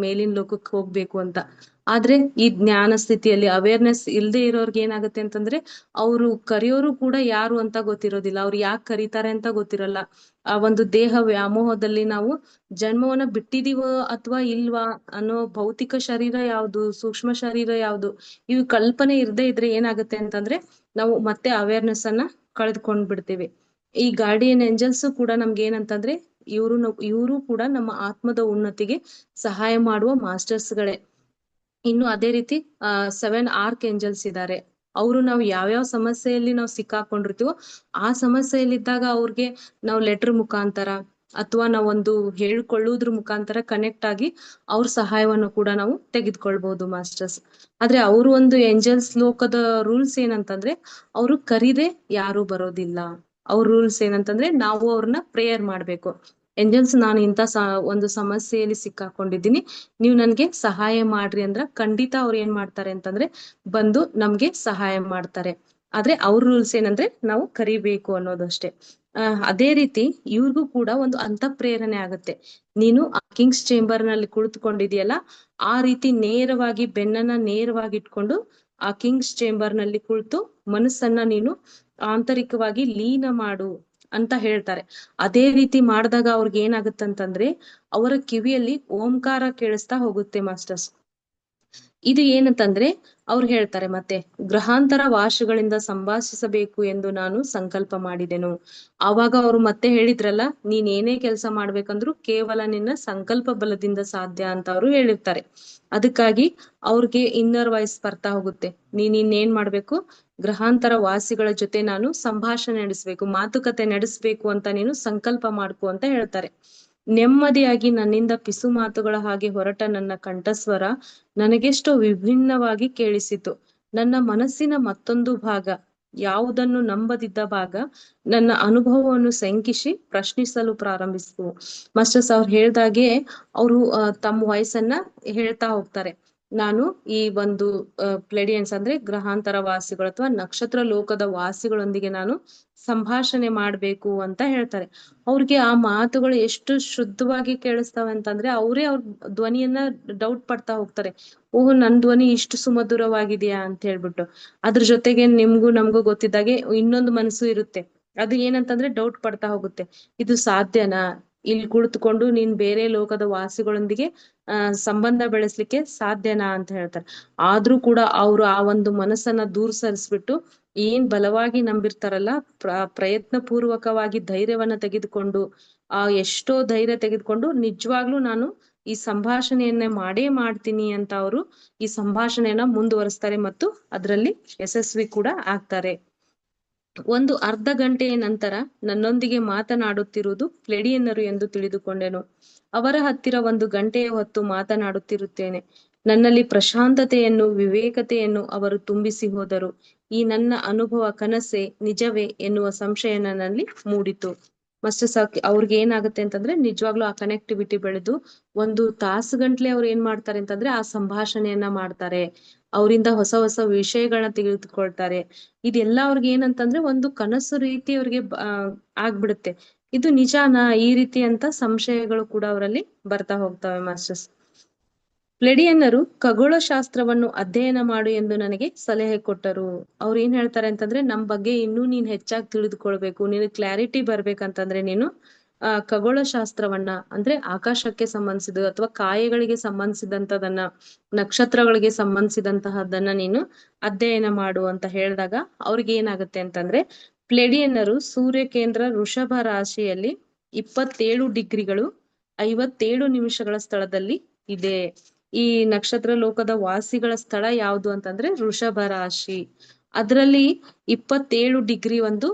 ಮೇಲಿನ ಲೋಕಕ್ಕೆ ಹೋಗ್ಬೇಕು ಅಂತ. ಆದ್ರೆ ಈ ಜ್ಞಾನ ಸ್ಥಿತಿಯಲ್ಲಿ ಅವೇರ್ನೆಸ್ ಇಲ್ದೆ ಇರೋರ್ಗೆ ಏನಾಗುತ್ತೆ ಅಂತಂದ್ರೆ ಅವ್ರು ಕರೆಯೋರು ಕೂಡ ಯಾರು ಅಂತ ಗೊತ್ತಿರೋದಿಲ್ಲ, ಅವ್ರು ಯಾಕೆ ಕರೀತಾರೆ ಅಂತ ಗೊತ್ತಿರಲ್ಲ. ಆ ಒಂದು ದೇಹ ವ್ಯಾಮೋಹದಲ್ಲಿ ನಾವು ಜನ್ಮವನ್ನ ಬಿಟ್ಟಿದೀವೋ ಅಥವಾ ಇಲ್ವಾ ಅನ್ನೋ ಭೌತಿಕ ಶರೀರ ಯಾವ್ದು, ಸೂಕ್ಷ್ಮ ಶರೀರ ಯಾವ್ದು, ಇವು ಕಲ್ಪನೆ ಇರ್ದೇ ಇದ್ರೆ ಏನಾಗುತ್ತೆ ಅಂತಂದ್ರೆ ನಾವು ಮತ್ತೆ ಅವೇರ್ನೆಸ್ ಅನ್ನ ಕಳೆದುಕೊಂಡ್ ಬಿಡ್ತೀವಿ. ಈ ಗಾರ್ಡಿಯನ್ ಏಂಜಲ್ಸ್ ಕೂಡ ನಮ್ಗೆ ಏನಂತಂದ್ರೆ ಇವರು ಕೂಡ ನಮ್ಮ ಆತ್ಮದ ಉನ್ನತಿಗೆ ಸಹಾಯ ಮಾಡುವ ಮಾಸ್ಟರ್ಸ್ಗಳೇ. ಇನ್ನು ಅದೇ ರೀತಿ 7 ಆರ್ಕ್ ಏಂಜಲ್ಸ್ ಇದ್ದಾರೆ. ಅವರು ನಾವು ಯಾವ್ಯಾವ ಸಮಸ್ಯೆಯಲ್ಲಿ ನಾವು ಸಿಕ್ಕಾಕೊಂಡಿರ್ತೀವೋ ಆ ಸಮಸ್ಯೆಯಲ್ಲಿದ್ದಾಗ ಅವ್ರಿಗೆ ನಾವು ಲೆಟರ್ ಮುಖಾಂತರ ಅಥವಾ ನಾವೊಂದು ಹೇಳ್ಕೊಳ್ಳುವುದ್ರ ಮುಖಾಂತರ ಕನೆಕ್ಟ್ ಆಗಿ ಅವ್ರ ಸಹಾಯವನ್ನು ಕೂಡ ನಾವು ತೆಗೆದುಕೊಳ್ಬಹುದು ಮಾಸ್ಟರ್ಸ್. ಆದ್ರೆ ಅವರು ಒಂದು ಏಂಜಲ್ಸ್ ಲೋಕದ ರೂಲ್ಸ್ ಏನಂತಂದ್ರೆ ಅವರು ಕರೀದೆ ಯಾರು ಬರೋದಿಲ್ಲ. ಅವ್ರ ರೂಲ್ಸ್ ಏನಂತಂದ್ರೆ ನಾವು ಅವ್ರನ್ನ ಪ್ರೇಯರ್ ಮಾಡ್ಬೇಕು. ಏಂಜಲ್ಸ್ ನಾನು ಇಂಥ ಒಂದು ಸಮಸ್ಯೆಯಲ್ಲಿ ಸಿಕ್ಕಾಕೊಂಡಿದ್ದೀನಿ, ನೀವು ನನ್ಗೆ ಸಹಾಯ ಮಾಡ್ರಿ ಅಂದ್ರ ಖಂಡಿತ ಅವ್ರು ಏನ್ ಮಾಡ್ತಾರೆ ಅಂತಂದ್ರೆ ಬಂದು ನಮ್ಗೆ ಸಹಾಯ ಮಾಡ್ತಾರೆ. ಆದ್ರೆ ಅವ್ರ ರೂಲ್ಸ್ ಏನಂದ್ರೆ ನಾವು ಕರಿಬೇಕು ಅನ್ನೋದಷ್ಟೇ. ಅದೇ ರೀತಿ ಇವ್ರಿಗೂ ಕೂಡ ಒಂದು ಅಂತ ಪ್ರೇರಣೆ ಆಗುತ್ತೆ. ನೀನು ಆ ಕಿಂಗ್ಸ್ ಚೇಂಬರ್ ನಲ್ಲಿ ಕುಳಿತುಕೊಂಡಿದ್ಯಲ್ಲ ಆ ರೀತಿ ನೇರವಾಗಿ ಬೆನ್ನನ್ನ ನೇರವಾಗಿ ಇಟ್ಕೊಂಡು ಆ ಕಿಂಗ್ಸ್ ಚೇಂಬರ್ ನಲ್ಲಿ ಕುಳಿತು ಮನಸ್ಸನ್ನ ನೀನು ಆಂತರಿಕವಾಗಿ ಲೀನ ಮಾಡು ಅಂತ ಹೇಳ್ತಾರೆ. ಅದೇ ರೀತಿ ಮಾಡಿದಾಗ ಅವ್ರಿಗೆ ಏನಾಗುತ್ತಂತಂದ್ರೆ ಅವರ ಕಿವಿಯಲ್ಲಿ ಓಂಕಾರ ಕೇಳಿಸ್ತಾ ಹೋಗುತ್ತೆ ಮಾಸ್ಟರ್ಸ್. ಇದು ಏನಂತಂದ್ರೆ ಅವ್ರು ಹೇಳ್ತಾರೆ ಮತ್ತೆ ಗ್ರಹಾಂತರ ವಾಶಗಳಿಂದ ಸಂಭಾಷಿಸಬೇಕು ಎಂದು ನಾನು ಸಂಕಲ್ಪ ಮಾಡಿದೆನು. ಆವಾಗ ಅವ್ರು ಮತ್ತೆ ಹೇಳಿದ್ರಲ್ಲ, ನೀನ್ ಏನೇ ಕೆಲಸ ಮಾಡ್ಬೇಕಂದ್ರು ಕೇವಲ ನಿನ್ನ ಸಂಕಲ್ಪ ಬಲದಿಂದ ಸಾಧ್ಯ ಅಂತ ಅವ್ರು ಹೇಳಿರ್ತಾರೆ. ಅದಕ್ಕಾಗಿ ಅವ್ರಿಗೆ ಇನ್ನರ್ ವಾಯ್ಸ್ ಬರ್ತಾ ಹೋಗುತ್ತೆ, ನೀನ್ ಇನ್ನೇನ್ ಮಾಡ್ಬೇಕು, ಗ್ರಹಾಂತರ ವಾಸಿಗಳ ಜೊತೆ ನಾನು ಸಂಭಾಷಣೆ ನಡೆಸ್ಬೇಕು, ಮಾತುಕತೆ ನಡೆಸ್ಬೇಕು ಅಂತ ನೀನು ಸಂಕಲ್ಪ ಮಾಡ್ಕೊ ಅಂತ ಹೇಳ್ತಾರೆ. ನೆಮ್ಮದಿಯಾಗಿ ನನ್ನಿಂದ ಪಿಸು ಮಾತುಗಳ ಹಾಗೆ ಹೊರಟ ನನ್ನ ಕಂಠಸ್ವರ ನನಗೆಷ್ಟೋ ವಿಭಿನ್ನವಾಗಿ ಕೇಳಿಸಿತು. ನನ್ನ ಮನಸ್ಸಿನ ಮತ್ತೊಂದು ಭಾಗ, ಯಾವುದನ್ನು ನಂಬದಿದ್ದ ಭಾಗ, ನನ್ನ ಅನುಭವವನ್ನು ಶಂಕಿಸಿ ಪ್ರಶ್ನಿಸಲು ಪ್ರಾರಂಭಿಸಿತು. ಮಾಸ್ಟರ್ಸ್ ಅವ್ರು ಹೇಳ್ದಾಗೆ ಅವರು ತಮ್ಮ ವಯಸ್ಸನ್ನ ಹೇಳ್ತಾ ಹೋಗ್ತಾರೆ. ನಾನು ಈ ಒಂದು ಪ್ಲೆಡಿಯನ್ಸ್ ಅಂದ್ರೆ ಗ್ರಹಾಂತರ ವಾಸಿಗಳು ಅಥವಾ ನಕ್ಷತ್ರ ಲೋಕದ ವಾಸಿಗಳೊಂದಿಗೆ ನಾನು ಸಂಭಾಷಣೆ ಮಾಡ್ಬೇಕು ಅಂತ ಹೇಳ್ತಾರೆ. ಅವ್ರಿಗೆ ಆ ಮಾತುಗಳು ಎಷ್ಟು ಶುದ್ಧವಾಗಿ ಕೇಳಿಸ್ತವೆ ಅಂತಂದ್ರೆ ಅವರೇ ಅವ್ರ ಧ್ವನಿಯನ್ನ ಡೌಟ್ ಪಡ್ತಾ ಹೋಗ್ತಾರೆ. ಓಹ್, ನನ್ ಧ್ವನಿ ಇಷ್ಟು ಸುಮಧುರವಾಗಿದೆಯಾ ಅಂತ ಹೇಳ್ಬಿಟ್ಟು. ಅದ್ರ ಜೊತೆಗೆ ನಿಮ್ಗೂ ನಮ್ಗೂ ಗೊತ್ತಿದ್ದಾಗೆ ಇನ್ನೊಂದು ಮನಸ್ಸು ಇರುತ್ತೆ, ಅದು ಏನಂತಂದ್ರೆ ಡೌಟ್ ಪಡ್ತಾ ಹೋಗುತ್ತೆ, ಇದು ಸಾಧ್ಯನಾ, ಇಲ್ಲಿ ಕುಳಿತುಕೊಂಡು ನೀನ್ ಬೇರೆ ಲೋಕದ ವಾಸಿಗಳೊಂದಿಗೆ ಸಂಬಂಧ ಬೆಳೆಸ್ಲಿಕ್ಕೆ ಸಾಧ್ಯನಾ ಅಂತ ಹೇಳ್ತಾರೆ. ಆದ್ರೂ ಕೂಡ ಅವ್ರು ಆ ಒಂದು ಮನಸ್ಸನ್ನ ದೂರ ಸರಿಸ್ಬಿಟ್ಟು ಏನ್ ಬಲವಾಗಿ ನಂಬಿರ್ತಾರಲ್ಲ, ಪ್ರಯತ್ನ ಪೂರ್ವಕವಾಗಿ ಧೈರ್ಯವನ್ನ ತೆಗೆದುಕೊಂಡು ಎಷ್ಟೋ ಧೈರ್ಯ ತೆಗೆದುಕೊಂಡು ನಿಜವಾಗ್ಲೂ ನಾನು ಈ ಸಂಭಾಷಣೆಯನ್ನ ಮಾಡೇ ಮಾಡ್ತೀನಿ ಅಂತ ಅವರು ಈ ಸಂಭಾಷಣೆಯನ್ನ ಮುಂದುವರಿಸ್ತಾರೆ ಮತ್ತು ಅದರಲ್ಲಿ ಯಶಸ್ವಿ ಕೂಡ ಆಗ್ತಾರೆ. ಒಂದು ಅರ್ಧ ಗಂಟೆಯ ನಂತರ ನನ್ನೊಂದಿಗೆ ಮಾತನಾಡುತ್ತಿರುವುದು ಪ್ಲೆಡಿಯನ್ನರು ಎಂದು ತಿಳಿದುಕೊಂಡೆನು. ಅವರ ಹತ್ತಿರ ಒಂದು ಗಂಟೆಯ ಹೊತ್ತು ಮಾತನಾಡುತ್ತಿರುತ್ತೇನೆ. ನನ್ನಲ್ಲಿ ಪ್ರಶಾಂತತೆಯನ್ನು, ವಿವೇಕತೆಯನ್ನು ಅವರು ತುಂಬಿಸಿ ಹೋದರು. ಈ ನನ್ನ ಅನುಭವ ಕನಸೆ ನಿಜವೇ ಎನ್ನುವ ಸಂಶಯ ನನ್ನಲ್ಲಿ ಮೂಡಿತು. ಮಾಸ್ಟರ್ಸ್ ಅವ್ರಿಗೆ ಏನಾಗುತ್ತೆ ಅಂತಂದ್ರೆ ನಿಜವಾಗ್ಲೂ ಆ ಕನೆಕ್ಟಿವಿಟಿ ಬೆಳೆದು ಒಂದು ತಾಸುಗಂಟ್ಲೆ ಅವ್ರು ಏನ್ ಮಾಡ್ತಾರೆ ಅಂತಂದ್ರೆ ಆ ಸಂಭಾಷಣೆಯನ್ನ ಮಾಡ್ತಾರೆ, ಅವರಿಂದ ಹೊಸ ಹೊಸ ವಿಷಯಗಳನ್ನ ತಿಳಿದುಕೊಳ್ತಾರೆ. ಇದೆಲ್ಲ ಅವ್ರಿಗೆ ಏನಂತಂದ್ರೆ ಒಂದು ಕನಸು ರೀತಿ ಅವ್ರಿಗೆ ಆಗ್ಬಿಡುತ್ತೆ. ಇದು ನಿಜಾನಾ ಈ ರೀತಿ ಅಂತ ಸಂಶಯಗಳು ಕೂಡ ಅವರಲ್ಲಿ ಬರ್ತಾ ಹೋಗ್ತವೆ ಮಾಸ್ಟರ್ಸ್. ಪ್ಲೆಡಿಯನ್ನರು ಖಗೋಳ ಶಾಸ್ತ್ರವನ್ನು ಅಧ್ಯಯನ ಮಾಡು ಎಂದು ನನಗೆ ಸಲಹೆ ಕೊಟ್ಟರು. ಅವ್ರು ಏನ್ ಹೇಳ್ತಾರೆ ಅಂತಂದ್ರೆ ನಮ್ ಬಗ್ಗೆ ಇನ್ನೂ ನೀನ್ ಹೆಚ್ಚಾಗಿ ತಿಳಿದುಕೊಳ್ಬೇಕು, ನೀನು ಕ್ಲಾರಿಟಿ ಬರ್ಬೇಕಂತಂದ್ರೆ ನೀನು ಖಗೋಳ ಶಾಸ್ತ್ರವನ್ನ ಅಂದ್ರೆ ಆಕಾಶಕ್ಕೆ ಸಂಬಂಧಿಸಿದ ಅಥವಾ ಕಾಯಗಳಿಗೆ ಸಂಬಂಧಿಸಿದಂತದನ್ನ, ನಕ್ಷತ್ರಗಳಿಗೆ ಸಂಬಂಧಿಸಿದಂತಹದನ್ನ ನೀನು ಅಧ್ಯಯನ ಮಾಡು ಅಂತ ಹೇಳಿದಾಗ ಅವ್ರಿಗೆ ಏನಾಗುತ್ತೆ ಅಂತಂದ್ರೆ ಪ್ಲೆಡಿಯನ್ನರು ಸೂರ್ಯ ಕೇಂದ್ರ ವೃಷಭ ರಾಶಿಯಲ್ಲಿ 27 ಡಿಗ್ರಿಗಳು 57 ನಿಮಿಷಗಳ ಸ್ಥಳದಲ್ಲಿ ಇದೆ. ಈ ನಕ್ಷತ್ರ ಲೋಕದ ವಾಸಿಗಳ ಸ್ಥಳ ಯಾವುದು ಅಂತಂದ್ರೆ ವೃಷಭ ರಾಶಿ. ಅದರಲ್ಲಿ 27 ಡಿಗ್ರಿ ಒಂದು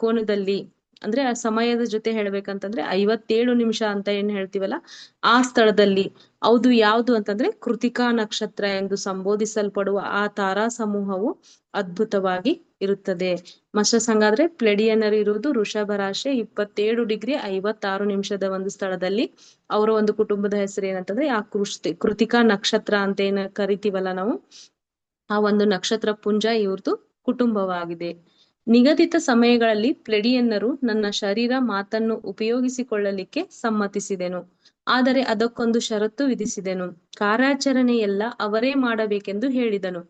ಕೋನದಲ್ಲಿ ಅಂದ್ರೆ ಆ ಸಮಯದ ಜೊತೆ ಹೇಳ್ಬೇಕಂತಂದ್ರೆ 57 ನಿಮಿಷ ಅಂತ ಏನ್ ಹೇಳ್ತೀವಲ್ಲ ಆ ಸ್ಥಳದಲ್ಲಿ ಹೌದು. ಯಾವುದು ಅಂತಂದ್ರೆ ಕೃತಿಕಾ ನಕ್ಷತ್ರ ಎಂದು ಸಂಬೋಧಿಸಲ್ಪಡುವ ಆ ತಾರಾ ಸಮೂಹವು ಅದ್ಭುತವಾಗಿ ಇರುತ್ತದೆ. ಮಾಸ್ಟರ್ಸ್ ಹಂಗಾದ್ರೆ ಪ್ಲೆಡಿಯನ್ನರ್ ಇರುವುದು ವೃಷಭ ರಾಶಿ 27 ಡಿಗ್ರಿ 56 ನಿಮಿಷದ ಒಂದು ಸ್ಥಳದಲ್ಲಿ. ಅವರ ಒಂದು ಕುಟುಂಬದ ಹೆಸರು ಏನಂತಂದ್ರೆ ಆ ಕೃತಿಕಾ ನಕ್ಷತ್ರ ಅಂತ ಏನ ಕರಿತೀವಲ್ಲ ನಾವು, ಆ ಒಂದು ನಕ್ಷತ್ರ ಪುಂಜ ಇವ್ರದ್ದು ಕುಟುಂಬವಾಗಿದೆ. ನಿಗದಿತ ಸಮಯಗಳಲ್ಲಿ ಪ್ಲೆಡಿಯನ್ನರು ನನ್ನ ಶರೀರ ಮಾತನ್ನು ಉಪಯೋಗಿಸಿಕೊಳ್ಳಲಿಕ್ಕೆ ಸಮ್ಮತಿಸಿದೆನು. ಆದರೆ ಅದಕ್ಕೊಂದು ಷರತ್ತು ವಿಧಿಸಿದೆನು. ಕಾರ್ಯಾಚರಣೆಯೆಲ್ಲ ಅವರೇ ಮಾಡಬೇಕೆಂದು ಹೇಳಿದೆನು.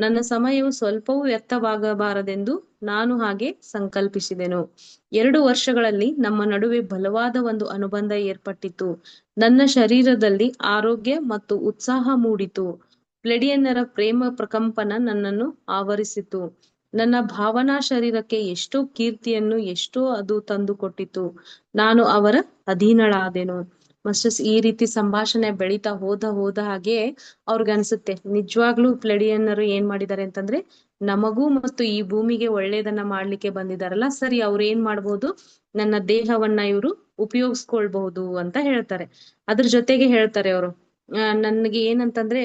ನನ್ನ ಸಮಯವು ಸ್ವಲ್ಪವೂ ವ್ಯರ್ಥವಾಗಬಾರದೆಂದು ನಾನು ಹಾಗೆ ಸಂಕಲ್ಪಿಸಿದೆನು. 2 ವರ್ಷಗಳಲ್ಲಿ ನಮ್ಮ ನಡುವೆ ಬಲವಾದ ಒಂದು ಅನುಬಂಧ ಏರ್ಪಟ್ಟಿತು. ನನ್ನ ಶರೀರದಲ್ಲಿ ಆರೋಗ್ಯ ಮತ್ತು ಉತ್ಸಾಹ ಮೂಡಿತು. ಪ್ಲೆಡಿಯನ್ನರ ಪ್ರೇಮ ಪ್ರಕಂಪನ ನನ್ನನ್ನು ಆವರಿಸಿತು. ನನ್ನ ಭಾವನಾ ಶರೀರಕ್ಕೆ ಎಷ್ಟೋ ಕೀರ್ತಿಯನ್ನು ಎಷ್ಟೋ ಅದು ತಂದು ಕೊಟ್ಟಿತು. ನಾನು ಅವರ ಅಧೀನಳಾದೆನು. ಮಾಸ್ಟರ್ಸ್ ಈ ರೀತಿ ಸಂಭಾಷಣೆ ಬೆಳೀತಾ ಹೋದ ಹಾಗೆ ಅವ್ರಿಗನ್ಸುತ್ತೆ ನಿಜವಾಗ್ಲೂ ಪ್ಲೆಡಿಯನ್ನರು ಏನ್ ಮಾಡಿದ್ದಾರೆ ಅಂತಂದ್ರೆ ನಮಗೂ ಮತ್ತು ಈ ಭೂಮಿಗೆ ಒಳ್ಳೇದನ್ನ ಮಾಡ್ಲಿಕ್ಕೆ ಬಂದಿದಾರಲ್ಲ, ಸರಿ ಅವ್ರು ಏನ್ ಮಾಡ್ಬೋದು, ನನ್ನ ದೇಹವನ್ನ ಇವ್ರು ಉಪಯೋಗಿಸ್ಕೊಳ್ಬಹುದು ಅಂತ ಹೇಳ್ತಾರೆ. ಅದ್ರ ಜೊತೆಗೆ ಹೇಳ್ತಾರೆ ಅವರು ನನ್ಗೆ ಏನಂತಂದ್ರೆ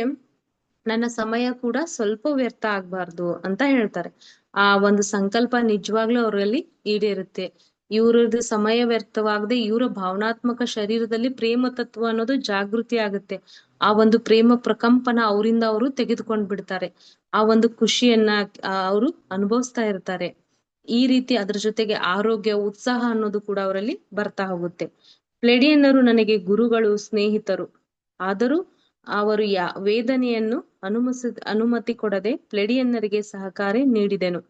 ನನ್ನ ಸಮಯ ಕೂಡ ಸ್ವಲ್ಪ ವ್ಯರ್ಥ ಆಗ್ಬಾರ್ದು ಅಂತ ಹೇಳ್ತಾರೆ. ಆ ಒಂದು ಸಂಕಲ್ಪ ನಿಜವಾಗ್ಲೂ ಅವರಲ್ಲಿ ಈಡೇರುತ್ತೆ. ಇವ್ರದ್ದು ಸಮಯ ವ್ಯರ್ಥವಾಗದೆ ಇವರ ಭಾವನಾತ್ಮಕ ಶರೀರದಲ್ಲಿ ಪ್ರೇಮ ತತ್ವ ಅನ್ನೋದು ಜಾಗೃತಿ ಆಗುತ್ತೆ. ಆ ಒಂದು ಪ್ರೇಮ ಪ್ರಕಂಪನ ಅವರಿಂದ ಅವರು ತೆಗೆದುಕೊಂಡ್ ಬಿಡ್ತಾರೆ. ಆ ಒಂದು ಖುಷಿಯನ್ನ ಅವರು ಅನುಭವಿಸ್ತಾ ಇರ್ತಾರೆ. ಈ ರೀತಿ ಅದ್ರ ಜೊತೆಗೆ ಆರೋಗ್ಯ ಉತ್ಸಾಹ ಅನ್ನೋದು ಕೂಡ ಅವರಲ್ಲಿ ಬರ್ತಾ ಹೋಗುತ್ತೆ. ಪ್ಲೆಡಿಯನ್ನರು ನನಗೆ ಗುರುಗಳು, ಸ್ನೇಹಿತರು. ಆದರೂ ಅವರು ವೇದನೆಯನ್ನು ಅನುಮತಿ ಕೊಡದೆ ಪ್ಲೆಡಿಯನ್ನರಿಗೆ ಸಹಕಾರ ನೀಡಿದೆನು.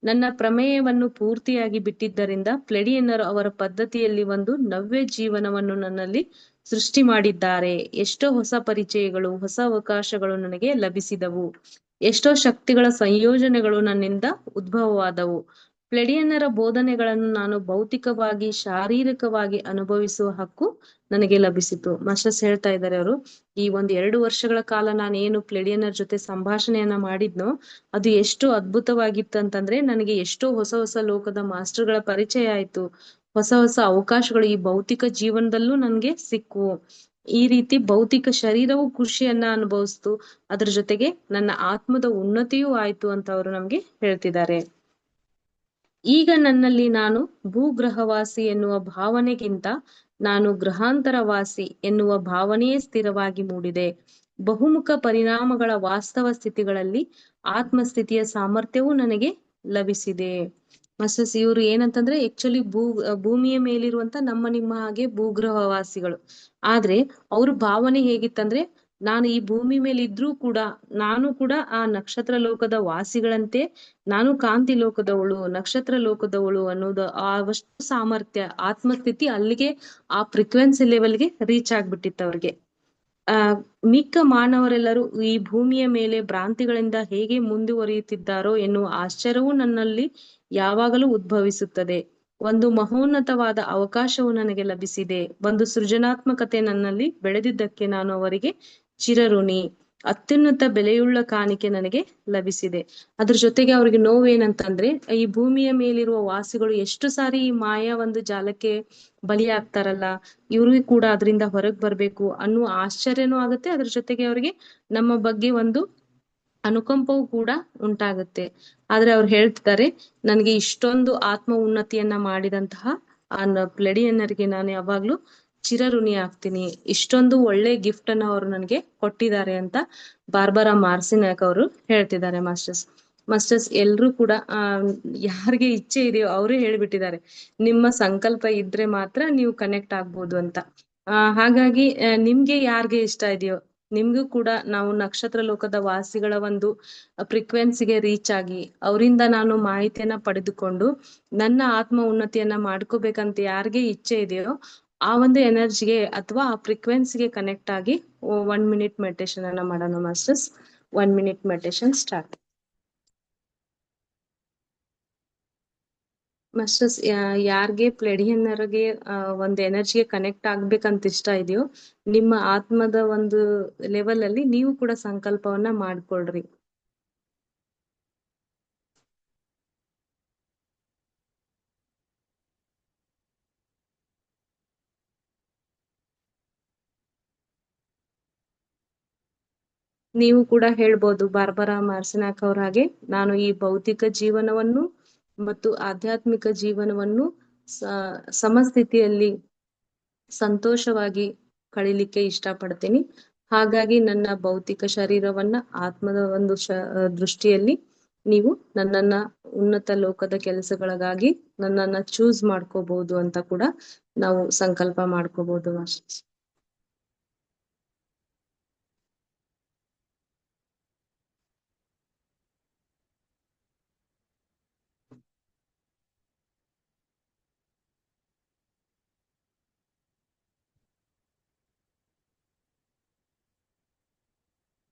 ನನ್ನ ಪ್ರಮೇಯವನ್ನು ಪೂರ್ತಿಯಾಗಿ ಬಿಟ್ಟಿದ್ದರಿಂದ ಪ್ಲೆಡಿಯನ್ನರು ಅವರ ಪದ್ಧತಿಯಲ್ಲಿ ಒಂದು ನವ್ಯ ಜೀವನವನ್ನು ನನ್ನಲ್ಲಿ ಸೃಷ್ಟಿ ಮಾಡಿದ್ದಾರೆ. ಎಷ್ಟೋ ಹೊಸ ಪರಿಚಯಗಳು, ಹೊಸ ಅವಕಾಶಗಳು ನನಗೆ ಲಭಿಸಿದವು. ಎಷ್ಟೋ ಶಕ್ತಿಗಳ ಸಂಯೋಜನೆಗಳು ನನ್ನಿಂದ ಉದ್ಭವವಾದವು. ಪ್ಲೆಡಿಯನ್ನರ ಬೋಧನೆಗಳನ್ನು ನಾನು ಭೌತಿಕವಾಗಿ, ಶಾರೀರಿಕವಾಗಿ ಅನುಭವಿಸುವ ಹಕ್ಕು ನನಗೆ ಲಭಿಸಿತು. ಮಾಸ್ಟರ್ಸ್ ಹೇಳ್ತಾ ಇದ್ದಾರೆ ಅವರು, ಈ ಒಂದು 2 ವರ್ಷಗಳ ಕಾಲ ನಾನು ಏನು ಪ್ಲೆಡಿಯನ್ನರ್ ಜೊತೆ ಸಂಭಾಷಣೆಯನ್ನ ಮಾಡಿದ್ನೋ ಅದು ಎಷ್ಟು ಅದ್ಭುತವಾಗಿತ್ತು ಅಂತಂದ್ರೆ, ನನಗೆ ಎಷ್ಟೋ ಹೊಸ ಹೊಸ ಲೋಕದ ಮಾಸ್ಟರ್ಗಳ ಪರಿಚಯ ಆಯ್ತು. ಹೊಸ ಹೊಸ ಅವಕಾಶಗಳು ಈ ಭೌತಿಕ ಜೀವನದಲ್ಲೂ ನನ್ಗೆ ಸಿಕ್ವು. ಈ ರೀತಿ ಭೌತಿಕ ಶರೀರವು ಖುಷಿಯನ್ನ ಅನುಭವಿಸ್ತು, ಅದ್ರ ಜೊತೆಗೆ ನನ್ನ ಆತ್ಮದ ಉನ್ನತಿಯೂ ಆಯ್ತು ಅಂತ ಅವರು ನಮ್ಗೆ ಹೇಳ್ತಿದ್ದಾರೆ. ಈಗ ನನ್ನಲ್ಲಿ ನಾನು ಭೂಗ್ರಹವಾಸಿ ಎನ್ನುವ ಭಾವನೆಗಿಂತ ನಾನು ಗ್ರಹಾಂತರವಾಸಿ ಎನ್ನುವ ಭಾವನೆಯೇ ಸ್ಥಿರವಾಗಿ ಮೂಡಿದೆ. ಬಹುಮುಖ ಪರಿಣಾಮಗಳ ವಾಸ್ತವ ಸ್ಥಿತಿಗಳಲ್ಲಿ ಆತ್ಮಸ್ಥಿತಿಯ ಸಾಮರ್ಥ್ಯವೂ ನನಗೆ ಲಭಿಸಿದೆ. ಮಾಸ್ಟರ್ಸ್ ಇವ್ರು ಏನಂತಂದ್ರೆ ಆಕ್ಚುಲಿ ಭೂಮಿಯ ಮೇಲಿರುವಂತ ನಿಮ್ಮ ಹಾಗೆ ಭೂಗ್ರಹವಾಸಿಗಳು. ಆದ್ರೆ ಅವ್ರ ಭಾವನೆ ಹೇಗಿತ್ತಂದ್ರೆ, ನಾನು ಈ ಭೂಮಿ ಮೇಲೆ ಇದ್ರೂ ಕೂಡ ನಾನು ಕೂಡ ಆ ನಕ್ಷತ್ರ ಲೋಕದ ವಾಸಿಗಳಂತೆ, ನಾನು ಕಾಂತಿ ಲೋಕದವಳು, ನಕ್ಷತ್ರ ಲೋಕದವಳು ಅನ್ನೋದು ಅವಷ್ಟು ಸಾಮರ್ಥ್ಯ, ಆತ್ಮಸ್ಥಿತಿ ಅಲ್ಲಿಗೆ ಆ ಫ್ರೀಕ್ವೆನ್ಸಿ ಲೆವೆಲ್ಗೆ ರೀಚ್ ಆಗ್ಬಿಟ್ಟಿತ್ತು ಅವ್ರಿಗೆ. ಮಿಕ್ಕ ಮಾನವರೆಲ್ಲರೂ ಈ ಭೂಮಿಯ ಮೇಲೆ ಭ್ರಾಂತಿಗಳಿಂದ ಹೇಗೆ ಮುಂದುವರಿಯುತ್ತಿದ್ದಾರೋ ಎನ್ನುವ ಆಶ್ಚರ್ಯವೂ ನನ್ನಲ್ಲಿ ಯಾವಾಗಲೂ ಉದ್ಭವಿಸುತ್ತದೆ. ಒಂದು ಮಹೋನ್ನತವಾದ ಅವಕಾಶವು ನನಗೆ ಲಭಿಸಿದೆ. ಒಂದು ಸೃಜನಾತ್ಮಕತೆ ನನ್ನಲ್ಲಿ ಬೆಳೆದಿದ್ದಕ್ಕೆ ನಾನು ಅವರಿಗೆ ಚಿರಋಣಿ. ಅತ್ಯುನ್ನತ ಬೆಲೆಯುಳ್ಳ ಕಾಣಿಕೆ ನನಗೆ ಲಭಿಸಿದೆ. ಅದ್ರ ಜೊತೆಗೆ ಅವ್ರಿಗೆ ನೋವೇನಂತಂದ್ರೆ, ಈ ಭೂಮಿಯ ಮೇಲಿರುವ ವಾಸಿಗಳು ಎಷ್ಟು ಸಾರಿ ಈ ಮಾಯಾ ಒಂದು ಜಾಲಕ್ಕೆ ಬಲಿಯಾಗ್ತಾರಲ್ಲ, ಇವ್ರಿಗೂ ಕೂಡ ಅದರಿಂದ ಹೊರಗ್ ಬರ್ಬೇಕು ಅನ್ನುವ ಆಶ್ಚರ್ಯನೂ ಆಗುತ್ತೆ. ಅದ್ರ ಜೊತೆಗೆ ಅವ್ರಿಗೆ ನಮ್ಮ ಬಗ್ಗೆ ಒಂದು ಅನುಕಂಪವೂ ಕೂಡ ಉಂಟಾಗುತ್ತೆ. ಆದ್ರೆ ಅವ್ರು ಹೇಳ್ತಿದ್ದಾರೆ, ನನ್ಗೆ ಇಷ್ಟೊಂದು ಆತ್ಮ ಉನ್ನತಿಯನ್ನ ಮಾಡಿದಂತಹ ಆ ಪ್ಲೆಡಿಯನ್ನರಿಗೆ ನಾನು ಯಾವಾಗ್ಲೂ ಚಿರಋಣಿ ಆಗ್ತೀನಿ. ಇಷ್ಟೊಂದು ಒಳ್ಳೆ ಗಿಫ್ಟ್ ಅನ್ನ ಅವರು ನನಗೆ ಕೊಟ್ಟಿದ್ದಾರೆ ಅಂತ ಬಾರ್ಬರಾ ಮಾರ್ಸಿನಾಕ್ ಅವರು ಹೇಳ್ತಿದ್ದಾರೆ. ಮಾಸ್ಟರ್ಸ್ ಎಲ್ರೂ ಕೂಡ ಯಾರಿಗೆ ಇಚ್ಛೆ ಇದೆಯೋ ಅವರೇ ಹೇಳ್ಬಿಟ್ಟಿದ್ದಾರೆ, ನಿಮ್ಮ ಸಂಕಲ್ಪ ಇದ್ರೆ ಮಾತ್ರ ನೀವು ಕನೆಕ್ಟ್ ಆಗ್ಬೋದು ಅಂತ. ಹಾಗಾಗಿ ನಿಮ್ಗೆ ಯಾರ್ಗೆ ಇಷ್ಟ ಇದೆಯೋ ನಿಮ್ಗೂ ಕೂಡ ನಾವು ನಕ್ಷತ್ರ ಲೋಕದ ವಾಸಿಗಳ ಒಂದು ಫ್ರೀಕ್ವೆನ್ಸಿಗೆ ರೀಚ್ ಆಗಿ ಅವರಿಂದ ನಾನು ಮಾಹಿತಿಯನ್ನ ಪಡೆದುಕೊಂಡು ನನ್ನ ಆತ್ಮ ಉನ್ನತಿಯನ್ನ ಮಾಡ್ಕೋಬೇಕಂತ ಯಾರಿಗೆ ಇಚ್ಛೆ ಇದೆಯೋ ಆ ಒಂದು ಎನರ್ಜಿಗೆ ಅಥವಾ ಆ ಫ್ರೀಕ್ವೆನ್ಸಿಗೆ ಕನೆಕ್ಟ್ ಆಗಿ 1 ಮಿನಿಟ್ ಮೆಡಿಟೇಷನ್ ಅನ್ನ ಮಾಡೋಣ masters. 1 minute meditation start. Masters ಯಾರ್ಗೆ ಪ್ಲೆಡಿಯನ್ನರ್ಗೆ ಒಂದು ಎನರ್ಜಿಗೆ ಕನೆಕ್ಟ್ ಆಗ್ಬೇಕಂತ ಇಷ್ಟ ಇದೆಯೋ ನಿಮ್ಮ ಆತ್ಮದ ಒಂದು ಲೆವೆಲ್ ಅಲ್ಲಿ ನೀವು ಕೂಡ ಸಂಕಲ್ಪವನ್ನ ಮಾಡ್ಕೊಳ್ರಿ. ನೀವು ಕೂಡ ಹೇಳ್ಬೋದು ಬಾರ್ಬರಾ ಮಾರ್ಸಿನಾಕ್ ಅವ್ರ ಹಾಗೆ, ನಾನು ಈ ಭೌತಿಕ ಜೀವನವನ್ನು ಮತ್ತು ಆಧ್ಯಾತ್ಮಿಕ ಜೀವನವನ್ನು ಸಮಸ್ಥಿತಿಯಲ್ಲಿ ಸಂತೋಷವಾಗಿ ಕಳೀಲಿಕ್ಕೆ ಇಷ್ಟಪಡ್ತೀನಿ. ಹಾಗಾಗಿ ನನ್ನ ಭೌತಿಕ ಶರೀರವನ್ನ ಆತ್ಮದ ಒಂದು ದೃಷ್ಟಿಯಲ್ಲಿ ನೀವು ನನ್ನನ್ನ ಉನ್ನತ ಲೋಕದ ಕೆಲಸಗಳಿಗಾಗಿ ನನ್ನನ್ನ ಚೂಸ್ ಮಾಡ್ಕೋಬಹುದು ಅಂತ ಕೂಡ ನಾವು ಸಂಕಲ್ಪ ಮಾಡ್ಕೋಬಹುದು ಮಾಸ್ಟರ್ಸ್.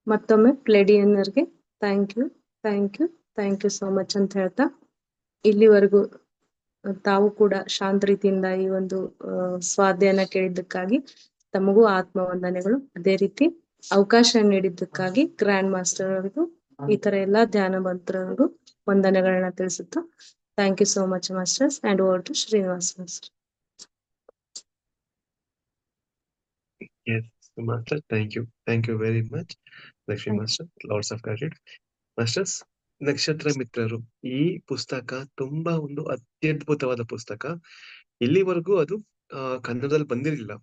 ಮತ್ತೊಮ್ಮೆ ಪ್ಲೆಡಿಯನ್ನರ್ಗೆ ಥ್ಯಾಂಕ್ ಯು ಸೋ ಮಚ್ ಅಂತ ಹೇಳ್ತಾ, ಇಲ್ಲಿವರೆಗೂ ತಾವು ಕೂಡ ಶಾಂತ ರೀತಿಯಿಂದ ಈ ಒಂದು ಸ್ವಾಧ್ಯಾಯನ ಕೇಳಿದ್ದಕ್ಕಾಗಿ ತಮಗೂ ಆತ್ಮ ವಂದನೆಗಳು. ಅದೇ ರೀತಿ ಅವಕಾಶ ನೀಡಿದ್ದಕ್ಕಾಗಿ ಗ್ರ್ಯಾಂಡ್ ಮಾಸ್ಟರ್ ಅವರಿಗೂ ಈ ತರ ಎಲ್ಲಾ ಧ್ಯಾನ ಮಂತ್ರರಿಗೂ ವಂದನೆಗಳನ್ನ ತಿಳಿಸುತ್ತಾ, thank you so much masters. And over to Srinivas master. Yes, Master, thank you very much, Lakshmi Master. Lots of gratitude. Masters, ನಕ್ಷತ್ರ ಮಿತ್ರರು ಈ ಪುಸ್ತಕ ತುಂಬಾ ಒಂದು ಅತ್ಯದ್ಭುತವಾದ ಪುಸ್ತಕ. ಇಲ್ಲಿವರೆಗೂ ಅದು ಕನ್ನಡದಲ್ಲಿ ಬಂದಿರಲಿಲ್ಲ.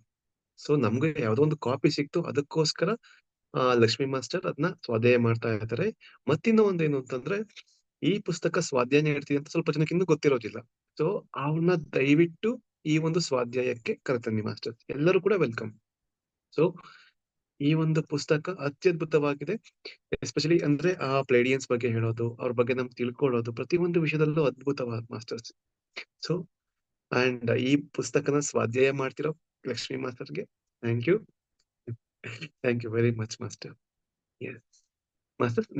ಸೊ ನಮ್ಗೆ ಯಾವ್ದೋ ಒಂದು ಕಾಪಿ ಸಿಕ್ತು, ಅದಕ್ಕೋಸ್ಕರ ಲಕ್ಷ್ಮಿ ಮಾಸ್ಟರ್ ಅದನ್ನ ಸ್ವಾಧ್ಯಾಯ ಮಾಡ್ತಾ ಇದ್ದಾರೆ. ಮತ್ತಿನ್ನ ಒಂದೇನು ಅಂತಂದ್ರೆ, ಈ ಪುಸ್ತಕ ಸ್ವಾಧ್ಯಾಯ ನೀಡ್ತೀನಿ ಅಂತ ಸ್ವಲ್ಪ ಜನಕ್ಕೆ ಇನ್ನೂ ಗೊತ್ತಿರೋದಿಲ್ಲ. ಸೊ ಅವ್ರನ್ನ ದಯವಿಟ್ಟು ಈ ಒಂದು ಸ್ವಾಧ್ಯಾಯಕ್ಕೆ ಕರೆತನ್ನಿ ಮಾಸ್ಟರ್. ಎಲ್ಲರೂ ಕೂಡ ವೆಲ್ಕಮ್. ಸೊ ಈ ಒಂದು ಪುಸ್ತಕ ಅತ್ಯದ್ಭುತವಾಗಿದೆ. ಎಸ್ಪೆಷಲಿ ಅಂದ್ರೆ ಆ ಪ್ಲೇಡಿಯನ್ಸ್ ಬಗ್ಗೆ ಹೇಳೋದು, ಅವ್ರ ಬಗ್ಗೆ ನಮ್ಗೆ ತಿಳ್ಕೊಳ್ಳೋದು, ಪ್ರತಿಯೊಂದು ವಿಷಯದಲ್ಲೂ ಅದ್ಭುತವಾದ ಮಾಸ್ಟರ್ಸ್. ಸೊ ಅಂಡ್ ಈ ಪುಸ್ತಕನ ಸ್ವಾಧ್ಯಾಯ ಮಾಡ್ತಿರೋ ಲಕ್ಷ್ಮಿ ಮಾಸ್ಟರ್ಗೆ thank you. Thank you very much master. Yes master.